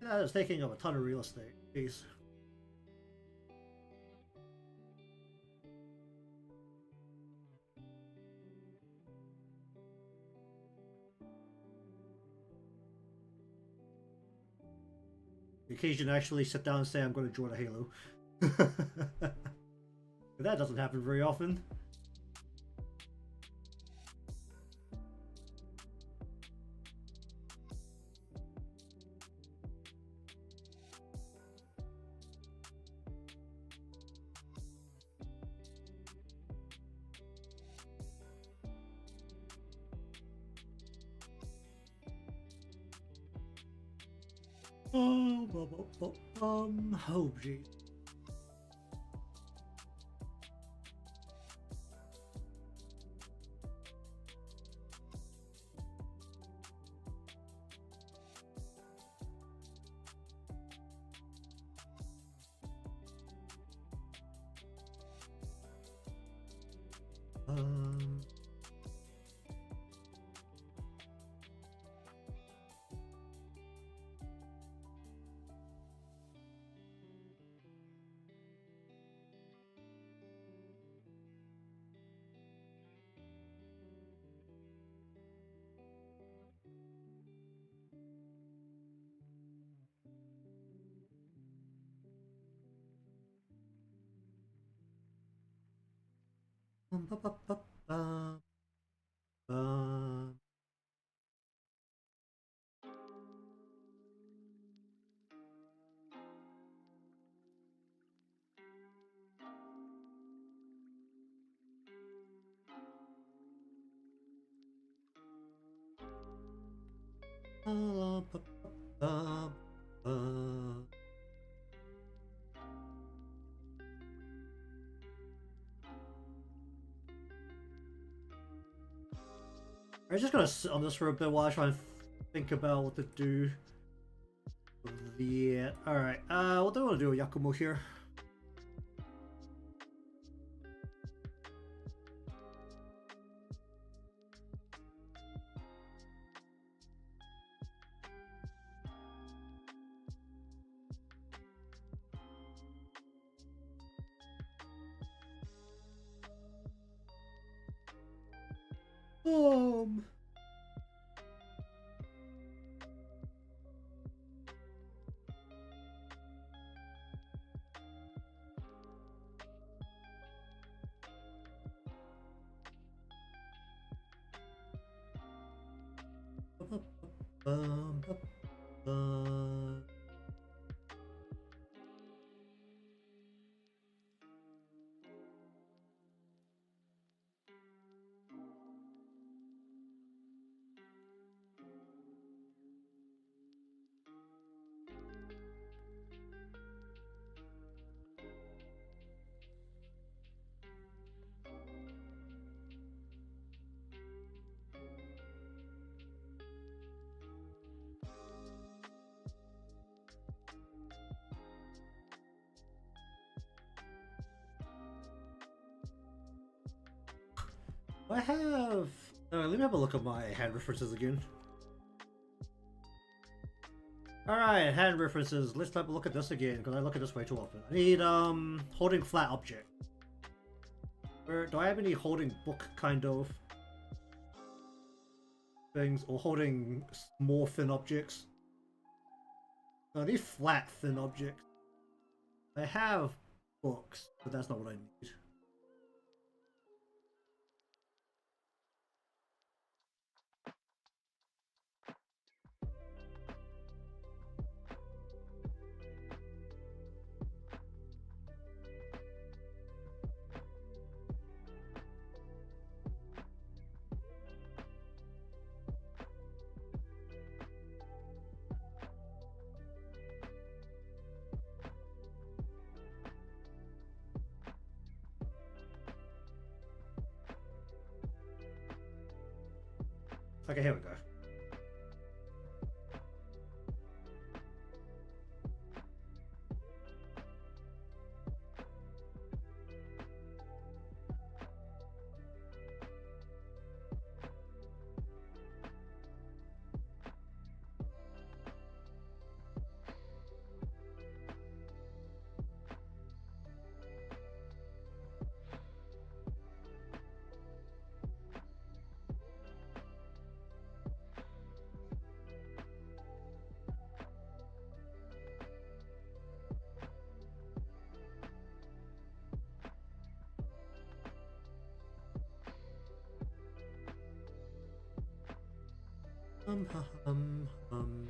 Yeah, it's taking up a ton of real estate. Jeez. The occasion actually sit down and say I'm going to join a Halo. That doesn't happen very often. Oh, geez. Um, ba, ba, ba, ba, ba. Ba, ba, ba, ba. I'm just gonna sit on this for a bit while I try and think about what to do. Yeah, alright. What do I want to do with Yakumo here? Um. Bum, bum, bum. I have... let me have a look at my hand references again. Alright, hand references. Let's have a look at this again, because I look at this way too often. I need, holding flat object. Where, do I have any holding book kind of things, or holding more thin objects? No, I need flat thin objects. I have books, but that's not what I need. Okay, here we go. Hum, hum, hum.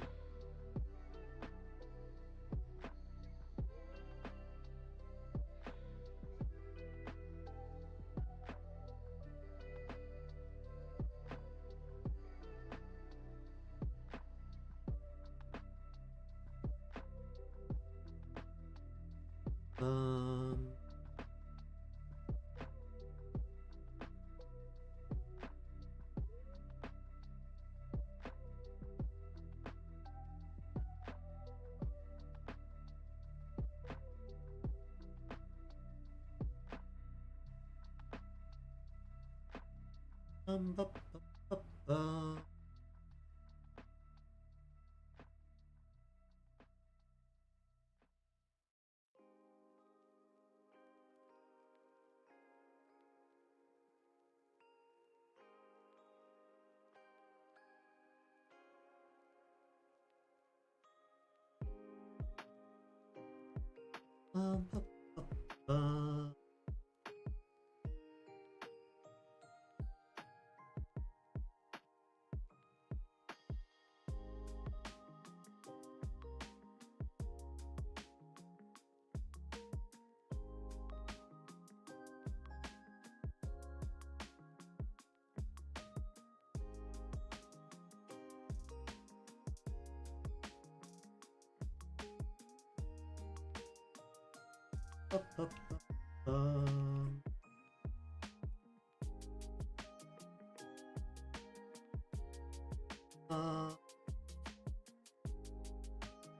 Um... Ba, ba, ba, ba. Ba, ba, ba, ba. Ba, ba, ba, ba.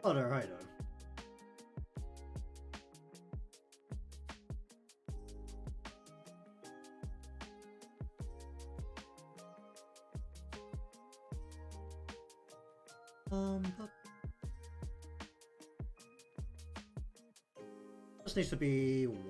Oh, they're right on. Ba- this needs to be one.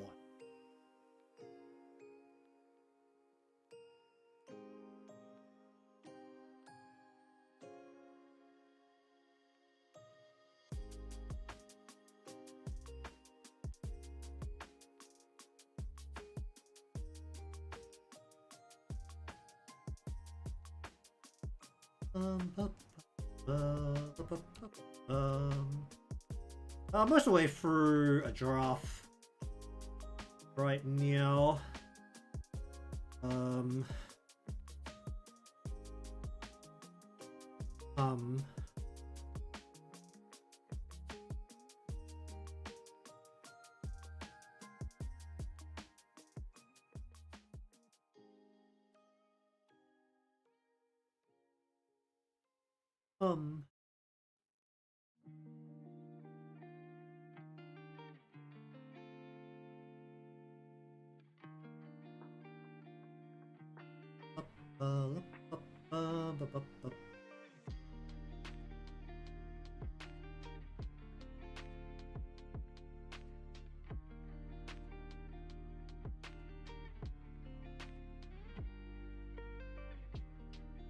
Ba, ba, ba, ba, ba, most of the way through a giraffe right now. Um, um, um,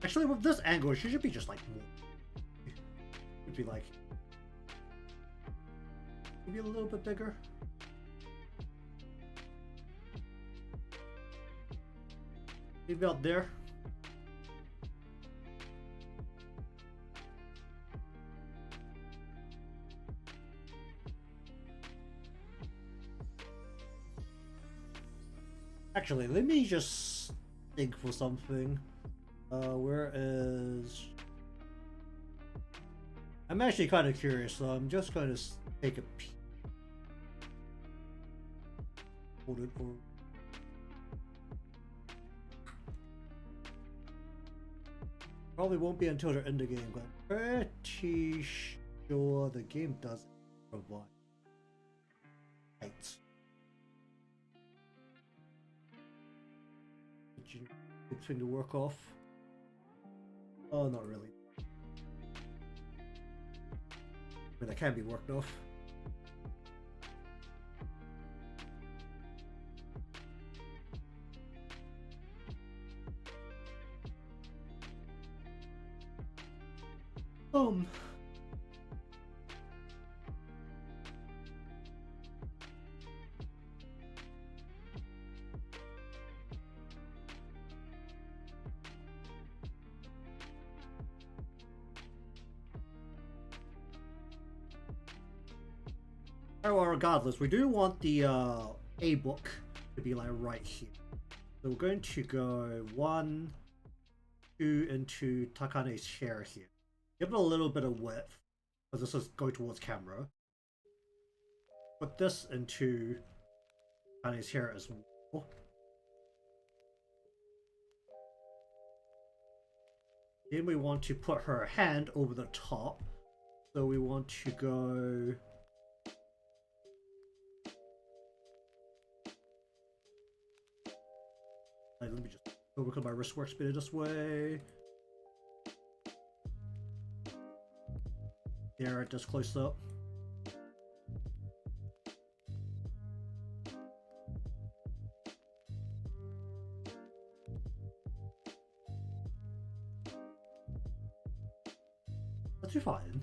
Actually, with this angle, it should be just like more. It'd be like maybe a little bit bigger. Maybe out there. Actually, let me just think for something. Where is... I'm actually kind of curious, so I'm just going to take a peek. Hold it, or... Probably won't be until they're in the game, but I'm pretty sure the game doesn't provide heights. Good thing to work off. Oh, not really. I mean, that can be worked off. Well, regardless, we do want the A book to be like right here. So we're going to go 1, 2 into Takane's chair here. Give it a little bit of width, because this is going towards camera. Put this into Takane's chair as well. Then we want to put her hand over the top. So we want to go... Let me just go look at my wrist works better this way. There, just close up. That's fine.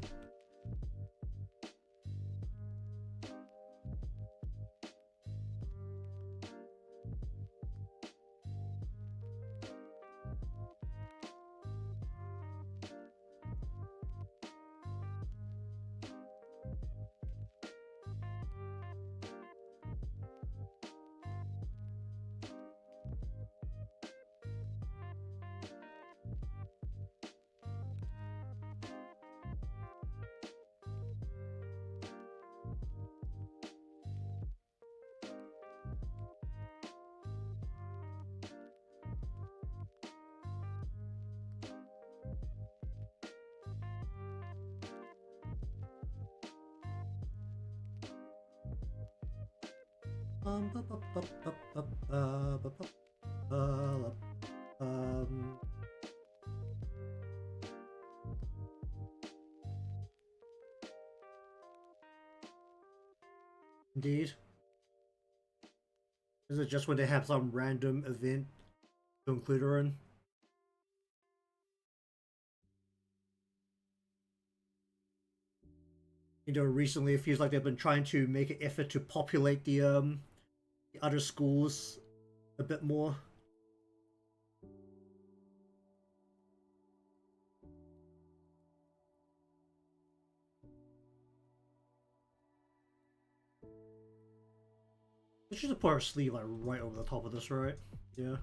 Indeed. Is it just when they have some random event to include her in? You know, recently it feels like they've been trying to make an effort to populate the other schools a bit more. We should just put our sleeve like right over the top of this, right? Yeah.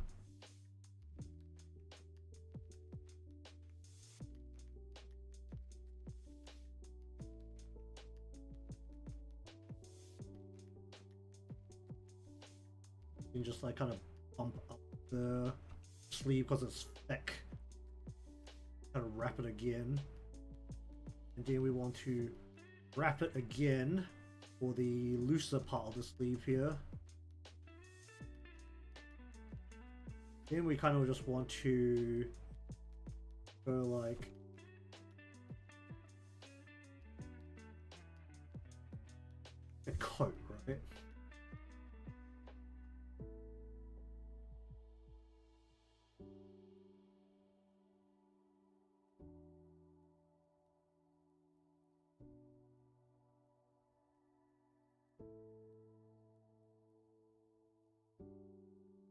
You can just like kind of bump up the sleeve because it's thick. Kind of wrap it again. And then we want to wrap it again for the looser part of the sleeve here. Then we kind of just want to go like a coat, right?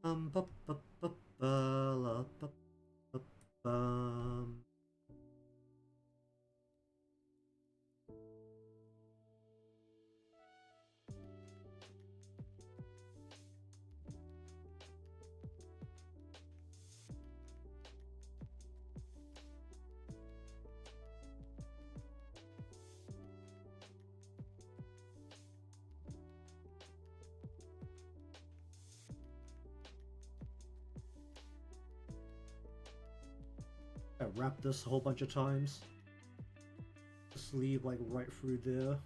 Bu- bu- bu- la- bu- bu- bum. I wrap this a whole bunch of times. Sleeve like right through there.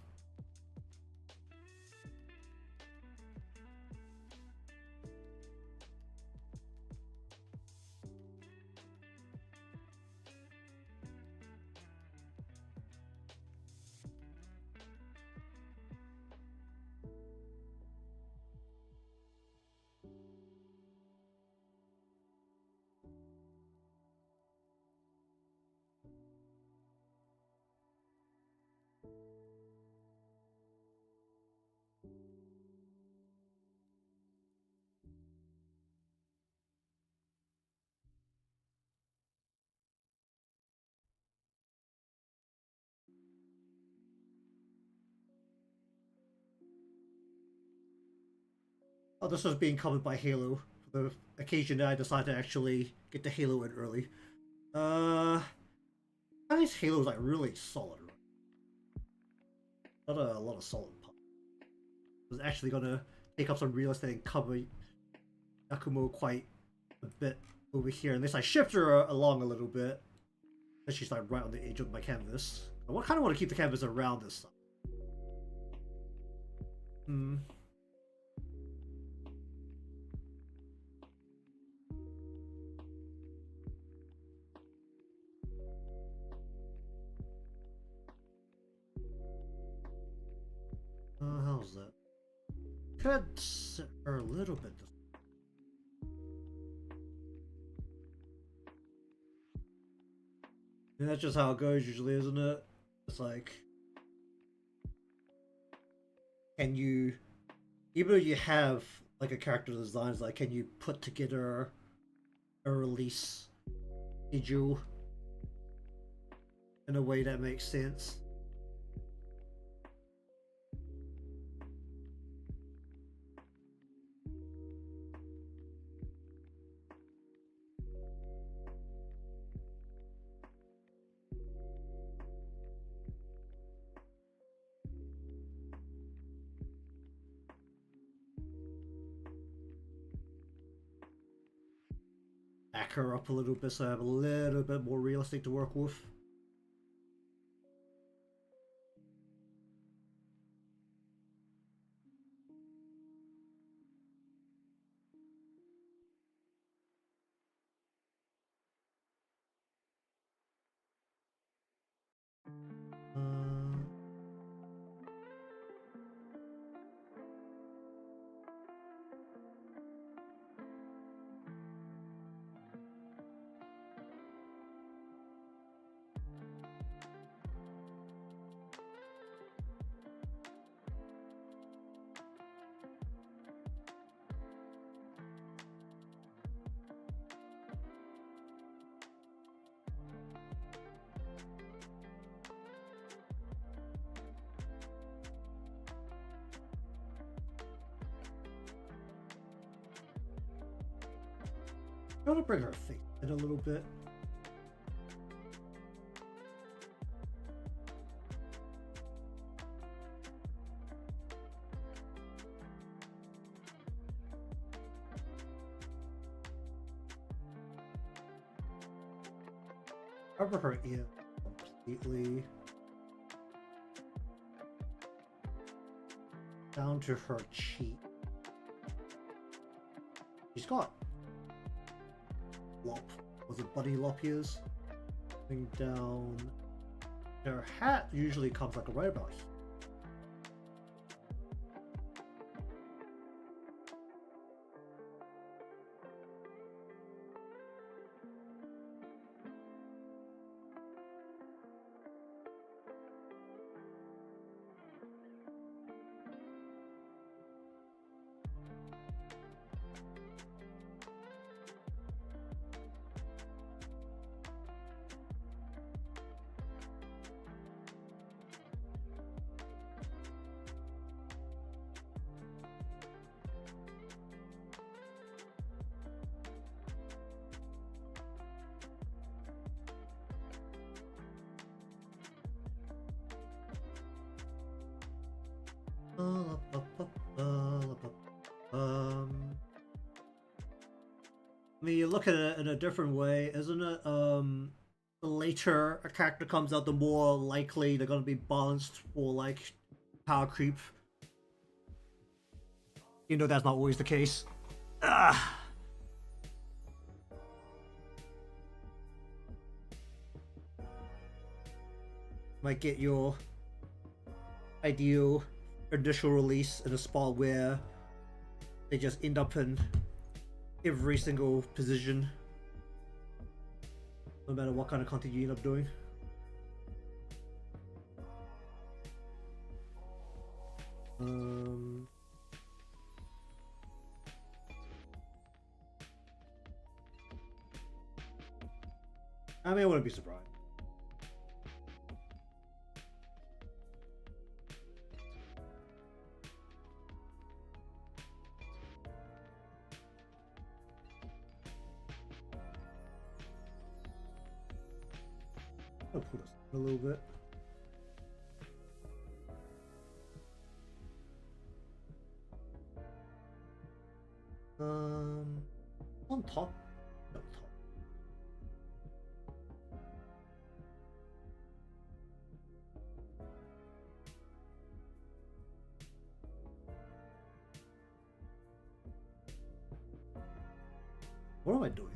Oh, this was being covered by Halo. For the occasion that I decided to actually get the Halo in early. I think Halo is like really solid, right? Not a lot of solid parts. I was actually gonna take up some real estate and cover Yakumo quite a bit over here, and this I shift her along a little bit. And she's like right on the edge of my canvas. I kind of want to keep the canvas around this side. Hmm. How's that? Could sit her a little bit. And that's just how it goes usually, isn't it? It's like, can you, even though you have like a character design, it's like, can you put together a release schedule in a way that makes sense? Back her up a little bit so I have a little bit more realistic to work with. Uh, I'm gonna bring her face in a little bit. Cover her ear completely. Down to her cheek. She's got Lop. Was it Bunny Lop is? Going down. Her hat usually comes like right about here. I mean, you look at it in a different way, isn't it? The later a character comes out, the more likely they're gonna be balanced for like power creep. You know that's not always the case. Ah. Might get your ideal initial release in a spot where they just end up in every single position, no matter what kind of content you end up doing. I mean, I wouldn't be surprised. I'll put us a little bit. On top. No, top. What am I doing?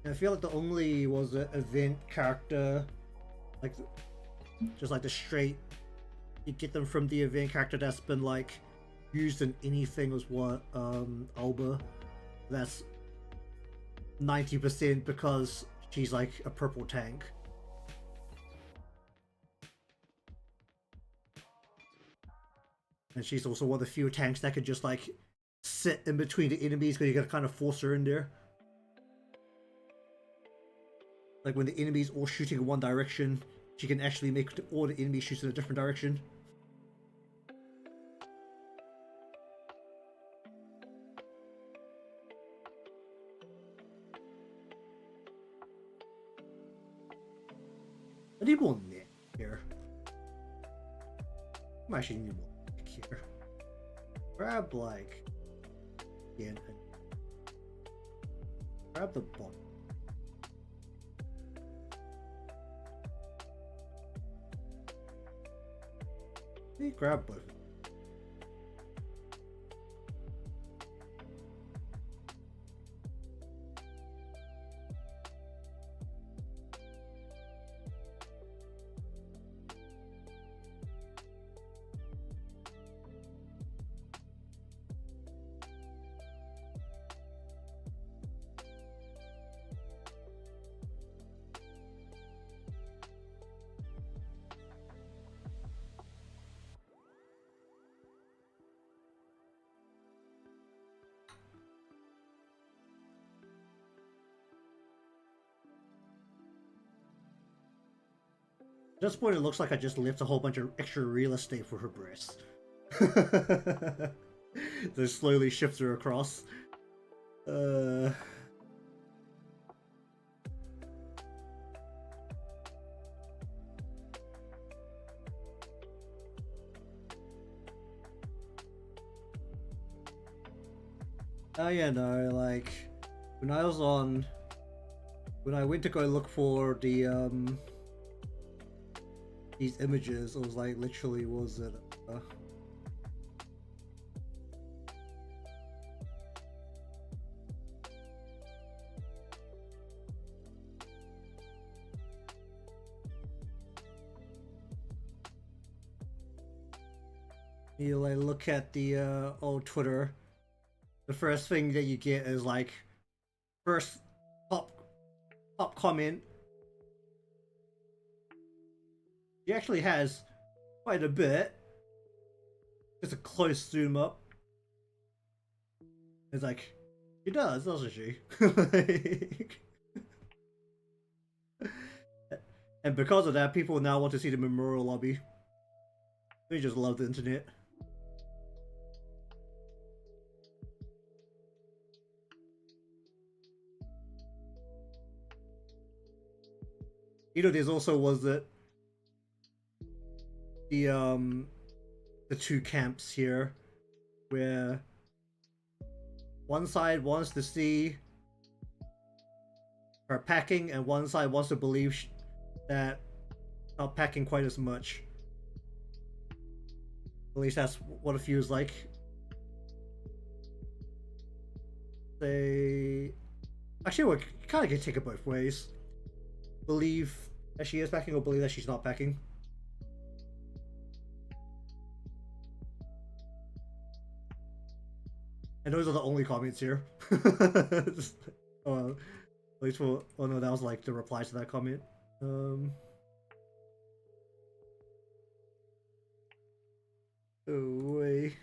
I feel like the only was an event character, like just like the straight, you get them from the event character that's been like used in anything was what Alba. That's 90% because she's like a purple tank. And she's also one of the few tanks that could just like sit in between the enemies because you gotta kind of force her in there. Like when the enemies all shooting in one direction, she can actually make all the enemies shoot in a different direction. I need more Nick here. I'm actually need more Nick here. Grab like again. Grab the bottom. Grab both. At this point, it looks like I just left a whole bunch of extra real estate for her breasts. They slowly shift her across. Oh yeah, no, like when I was when I went to go look for the these images, it was like literally was it you like look at the old Twitter, the first thing that you get is like first top comment. She actually has quite a bit. Just a close zoom up. It's like she does, doesn't she? Like, and because of that, people now want to see the memorial lobby. They just love the internet. You know, there's also was that the two camps here, where one side wants to see her packing, and one side wants to believe that not packing quite as much. At least that's what it feels like. They actually we kind of can take it both ways. Believe that she is packing, or believe that she's not packing. And those are the only comments here. At least for, oh no, that was like the reply to that comment. Oh way.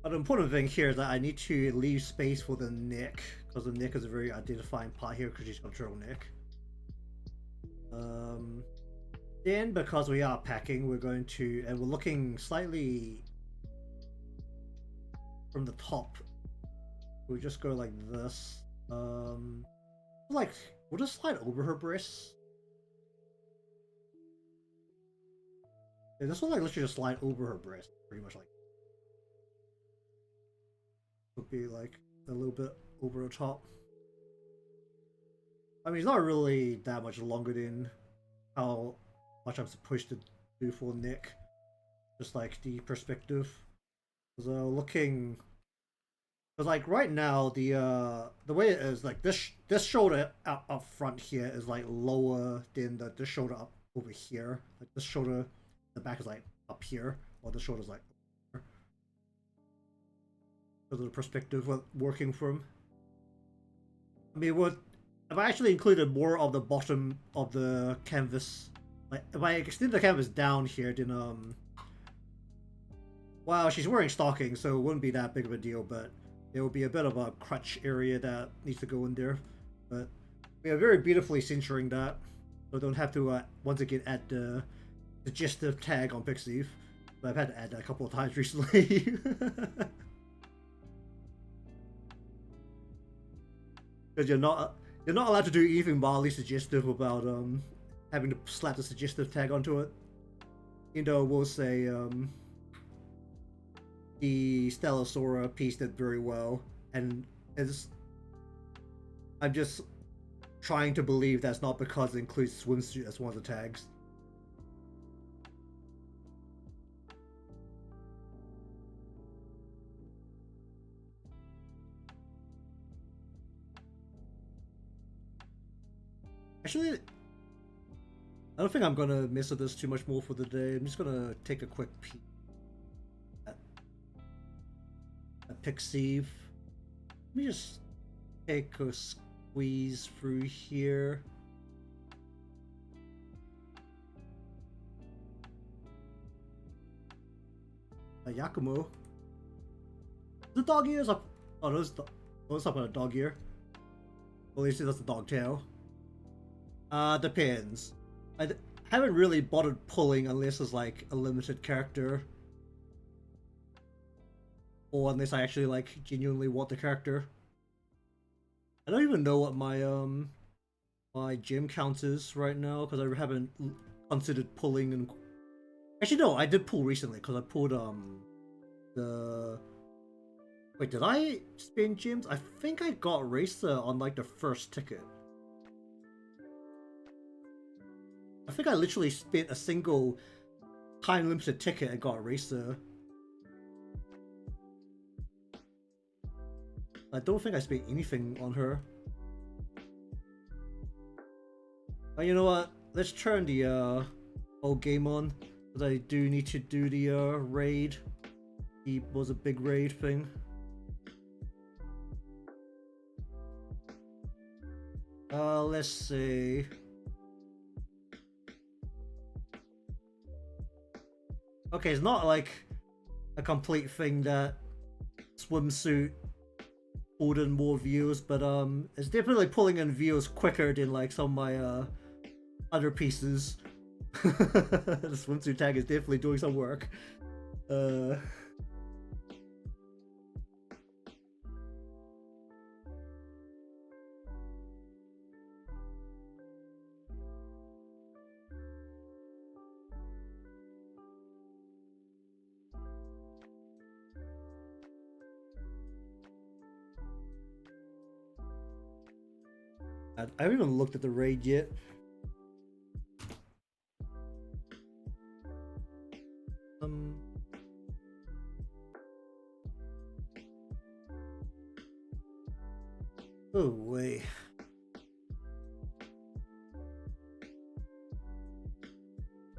An important thing here is that I need to leave space for the neck, because the neck is a very identifying part here, because she's got a turtleneck. Then, because we are packing, we're going to, and we're looking slightly from the top. We'll just go like this. Like, we'll just slide over her breasts. Yeah, this will like literally just slide over her breast, pretty much like. Would be like a little bit over the top. I mean, it's not really that much longer than how much I'm supposed to do for neck. Just like the perspective. So looking, because like right now the way it is, like this shoulder up front here is like lower than this shoulder up over here. Like this shoulder, the back is like up here, while the shoulder's like over. Because of the perspective we're working from. I mean, what if I actually included more of the bottom of the canvas? Like if I extend the canvas down here, then well, she's wearing stockings, so it wouldn't be that big of a deal, but there will be a bit of a crutch area that needs to go in there. But we are very beautifully centering that, so I don't have to once again add the suggestive tag on Pixiv. But I've had to add that a couple of times recently. Because you're not allowed to do anything mildly suggestive without having to slap the suggestive tag onto it. You know, we'll say the Stellosaura piece did very well, and I'm just trying to believe that's not because it includes swimsuit as one of the tags. Actually, I don't think I'm gonna mess with this too much more for the day. I'm just gonna take a quick peek at Pixiv. Let me just take a squeeze through here. Yakumo. The dog ears up. Oh, those up on a dog ear. Well, at least that's a dog tail. Depends. I haven't really bothered pulling unless it's like a limited character. Or unless I actually like genuinely want the character. I don't even know what my my gym counters right now because I haven't considered pulling and actually no, I did pull recently because I pulled the wait, did I spin gyms? I think I got Racer on like the first ticket. I think I literally spent a single time limited ticket and got a Racer. I don't think I spent anything on her. You know what? Let's turn the old game on. But I do need to do the raid. It was a big raid thing. Let's see. Okay, it's not like a complete thing that swimsuit pulled in more views, but it's definitely pulling in views quicker than like some of my other pieces. The swimsuit tag is definitely doing some work. I haven't even looked at the raid yet. Oh wait.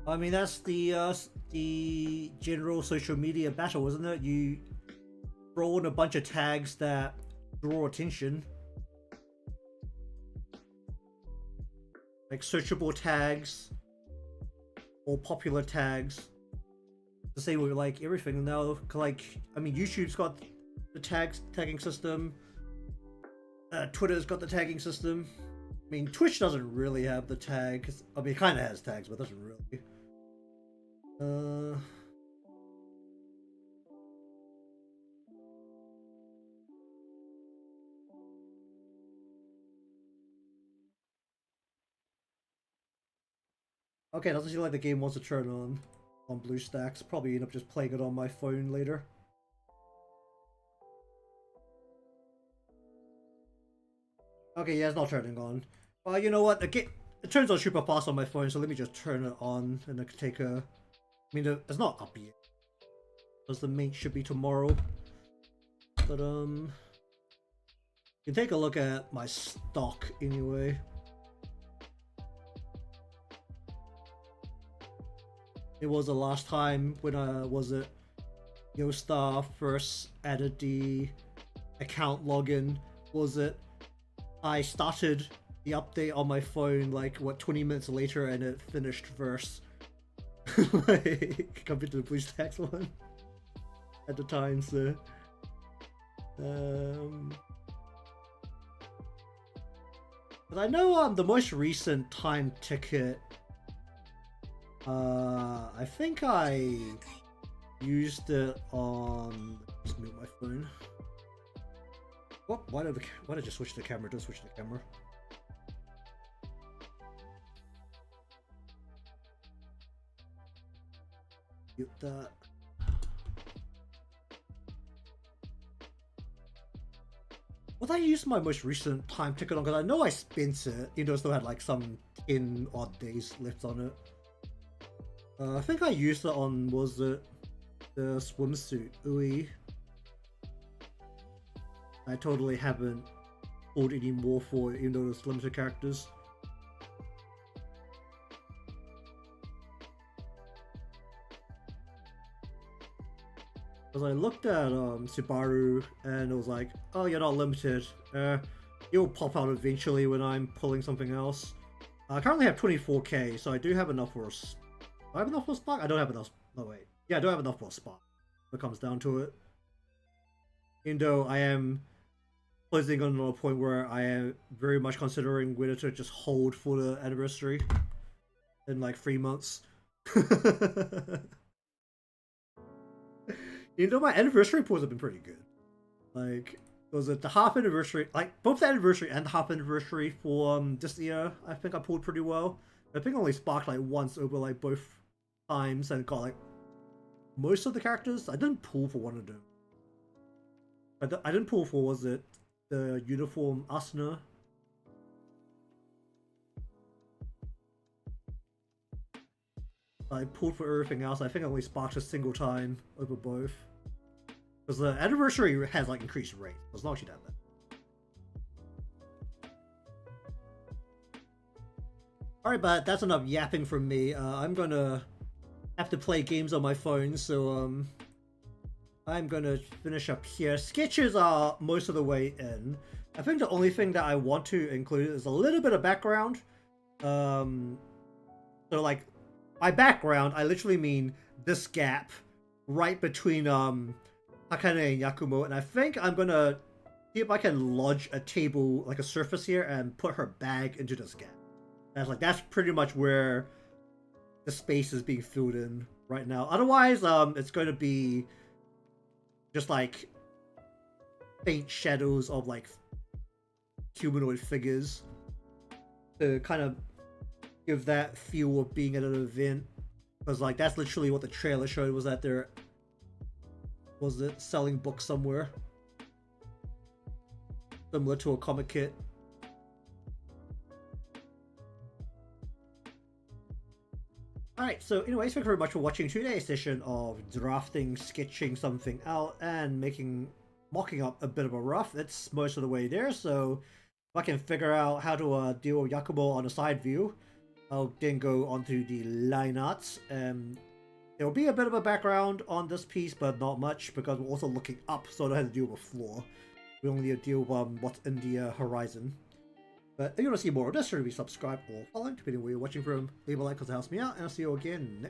I mean that's the general social media battle, isn't it? You throw in a bunch of tags that draw attention. Like searchable tags or popular tags. The same with like everything now. Like I mean YouTube's got the tagging system. Twitter's got the tagging system. I mean Twitch doesn't really have the tag. I mean it kind of has tags, but doesn't really. Okay, doesn't seem like the game wants to turn on BlueStacks. Probably end up just playing it on my phone later. Okay, yeah, it's not turning on. You know what? It turns on super fast on my phone, so let me just turn it on and I can take a. I mean, it's not up yet. Because the main should be tomorrow. But you can take a look at my stock anyway. It was the last time when was it Yostar first added the account login. Was it? I started the update on my phone like what 20 minutes later and it finished first. Like compared to the BlueStacks one at the time, so but I know the most recent time ticket I think I used it on just mute my phone. What? Why did I just switch the camera? Don't switch the camera. Mute that. What I used my most recent time ticket on, because I know I spent it, you know, still had like some 10 odd days left on it. I think I used it on, was it the swimsuit Ui? I totally haven't pulled any more for it, even though there's limited characters. Because I looked at Subaru and it was like, oh, you're not limited. It'll pop out eventually when I'm pulling something else. I currently have 24k, so I do have enough for a... Do I have enough for a spark? I don't have enough. No, wait. Yeah, I don't have enough for a spark. When it comes down to it. Even though I am closing on a point where I am very much considering whether to just hold for the anniversary in like 3 months. You know, my anniversary pulls have been pretty good. Like, Was it the half anniversary? Like both the anniversary and the half anniversary for this year, I think I pulled pretty well. I think I only sparked like once over like both times and got like most of the characters. I didn't pull for one of them. I didn't pull for, was it the uniform Asuna? I pulled for everything else. I think I only sparked a single time over both. Because the anniversary has like increased rate. As long as you done that. Alright, but that's enough yapping from me. I'm gonna have to play games on my phone, so I'm gonna finish up here. Sketches are most of the way in. I think the only thing that I want to include is a little bit of background. So like, by background, I literally mean this gap right between Takane and Yakumo, and I think I'm gonna see if I can lodge a table, like a surface here, and put her bag into this gap. That's pretty much where the space is being filled in right now. Otherwise, it's going to be just like faint shadows of like humanoid figures to kind of give that feel of being at an event. Because like that's literally what the trailer showed, was that they're selling books somewhere similar to a comic kit. Alright, so anyways, thank you very much for watching today's session of drafting, sketching something out, and mocking up a bit of a rough. It's most of the way there, so if I can figure out how to deal with Yakumo on a side view, I'll then go onto the line arts. There will be a bit of a background on this piece, but not much, because we're also looking up, so I don't have to deal with floor. We only need to deal with what's in the horizon. But if you want to see more of this, remember to subscribe or follow, depending on where you're watching from. Leave a like because it helps me out, and I'll see you again next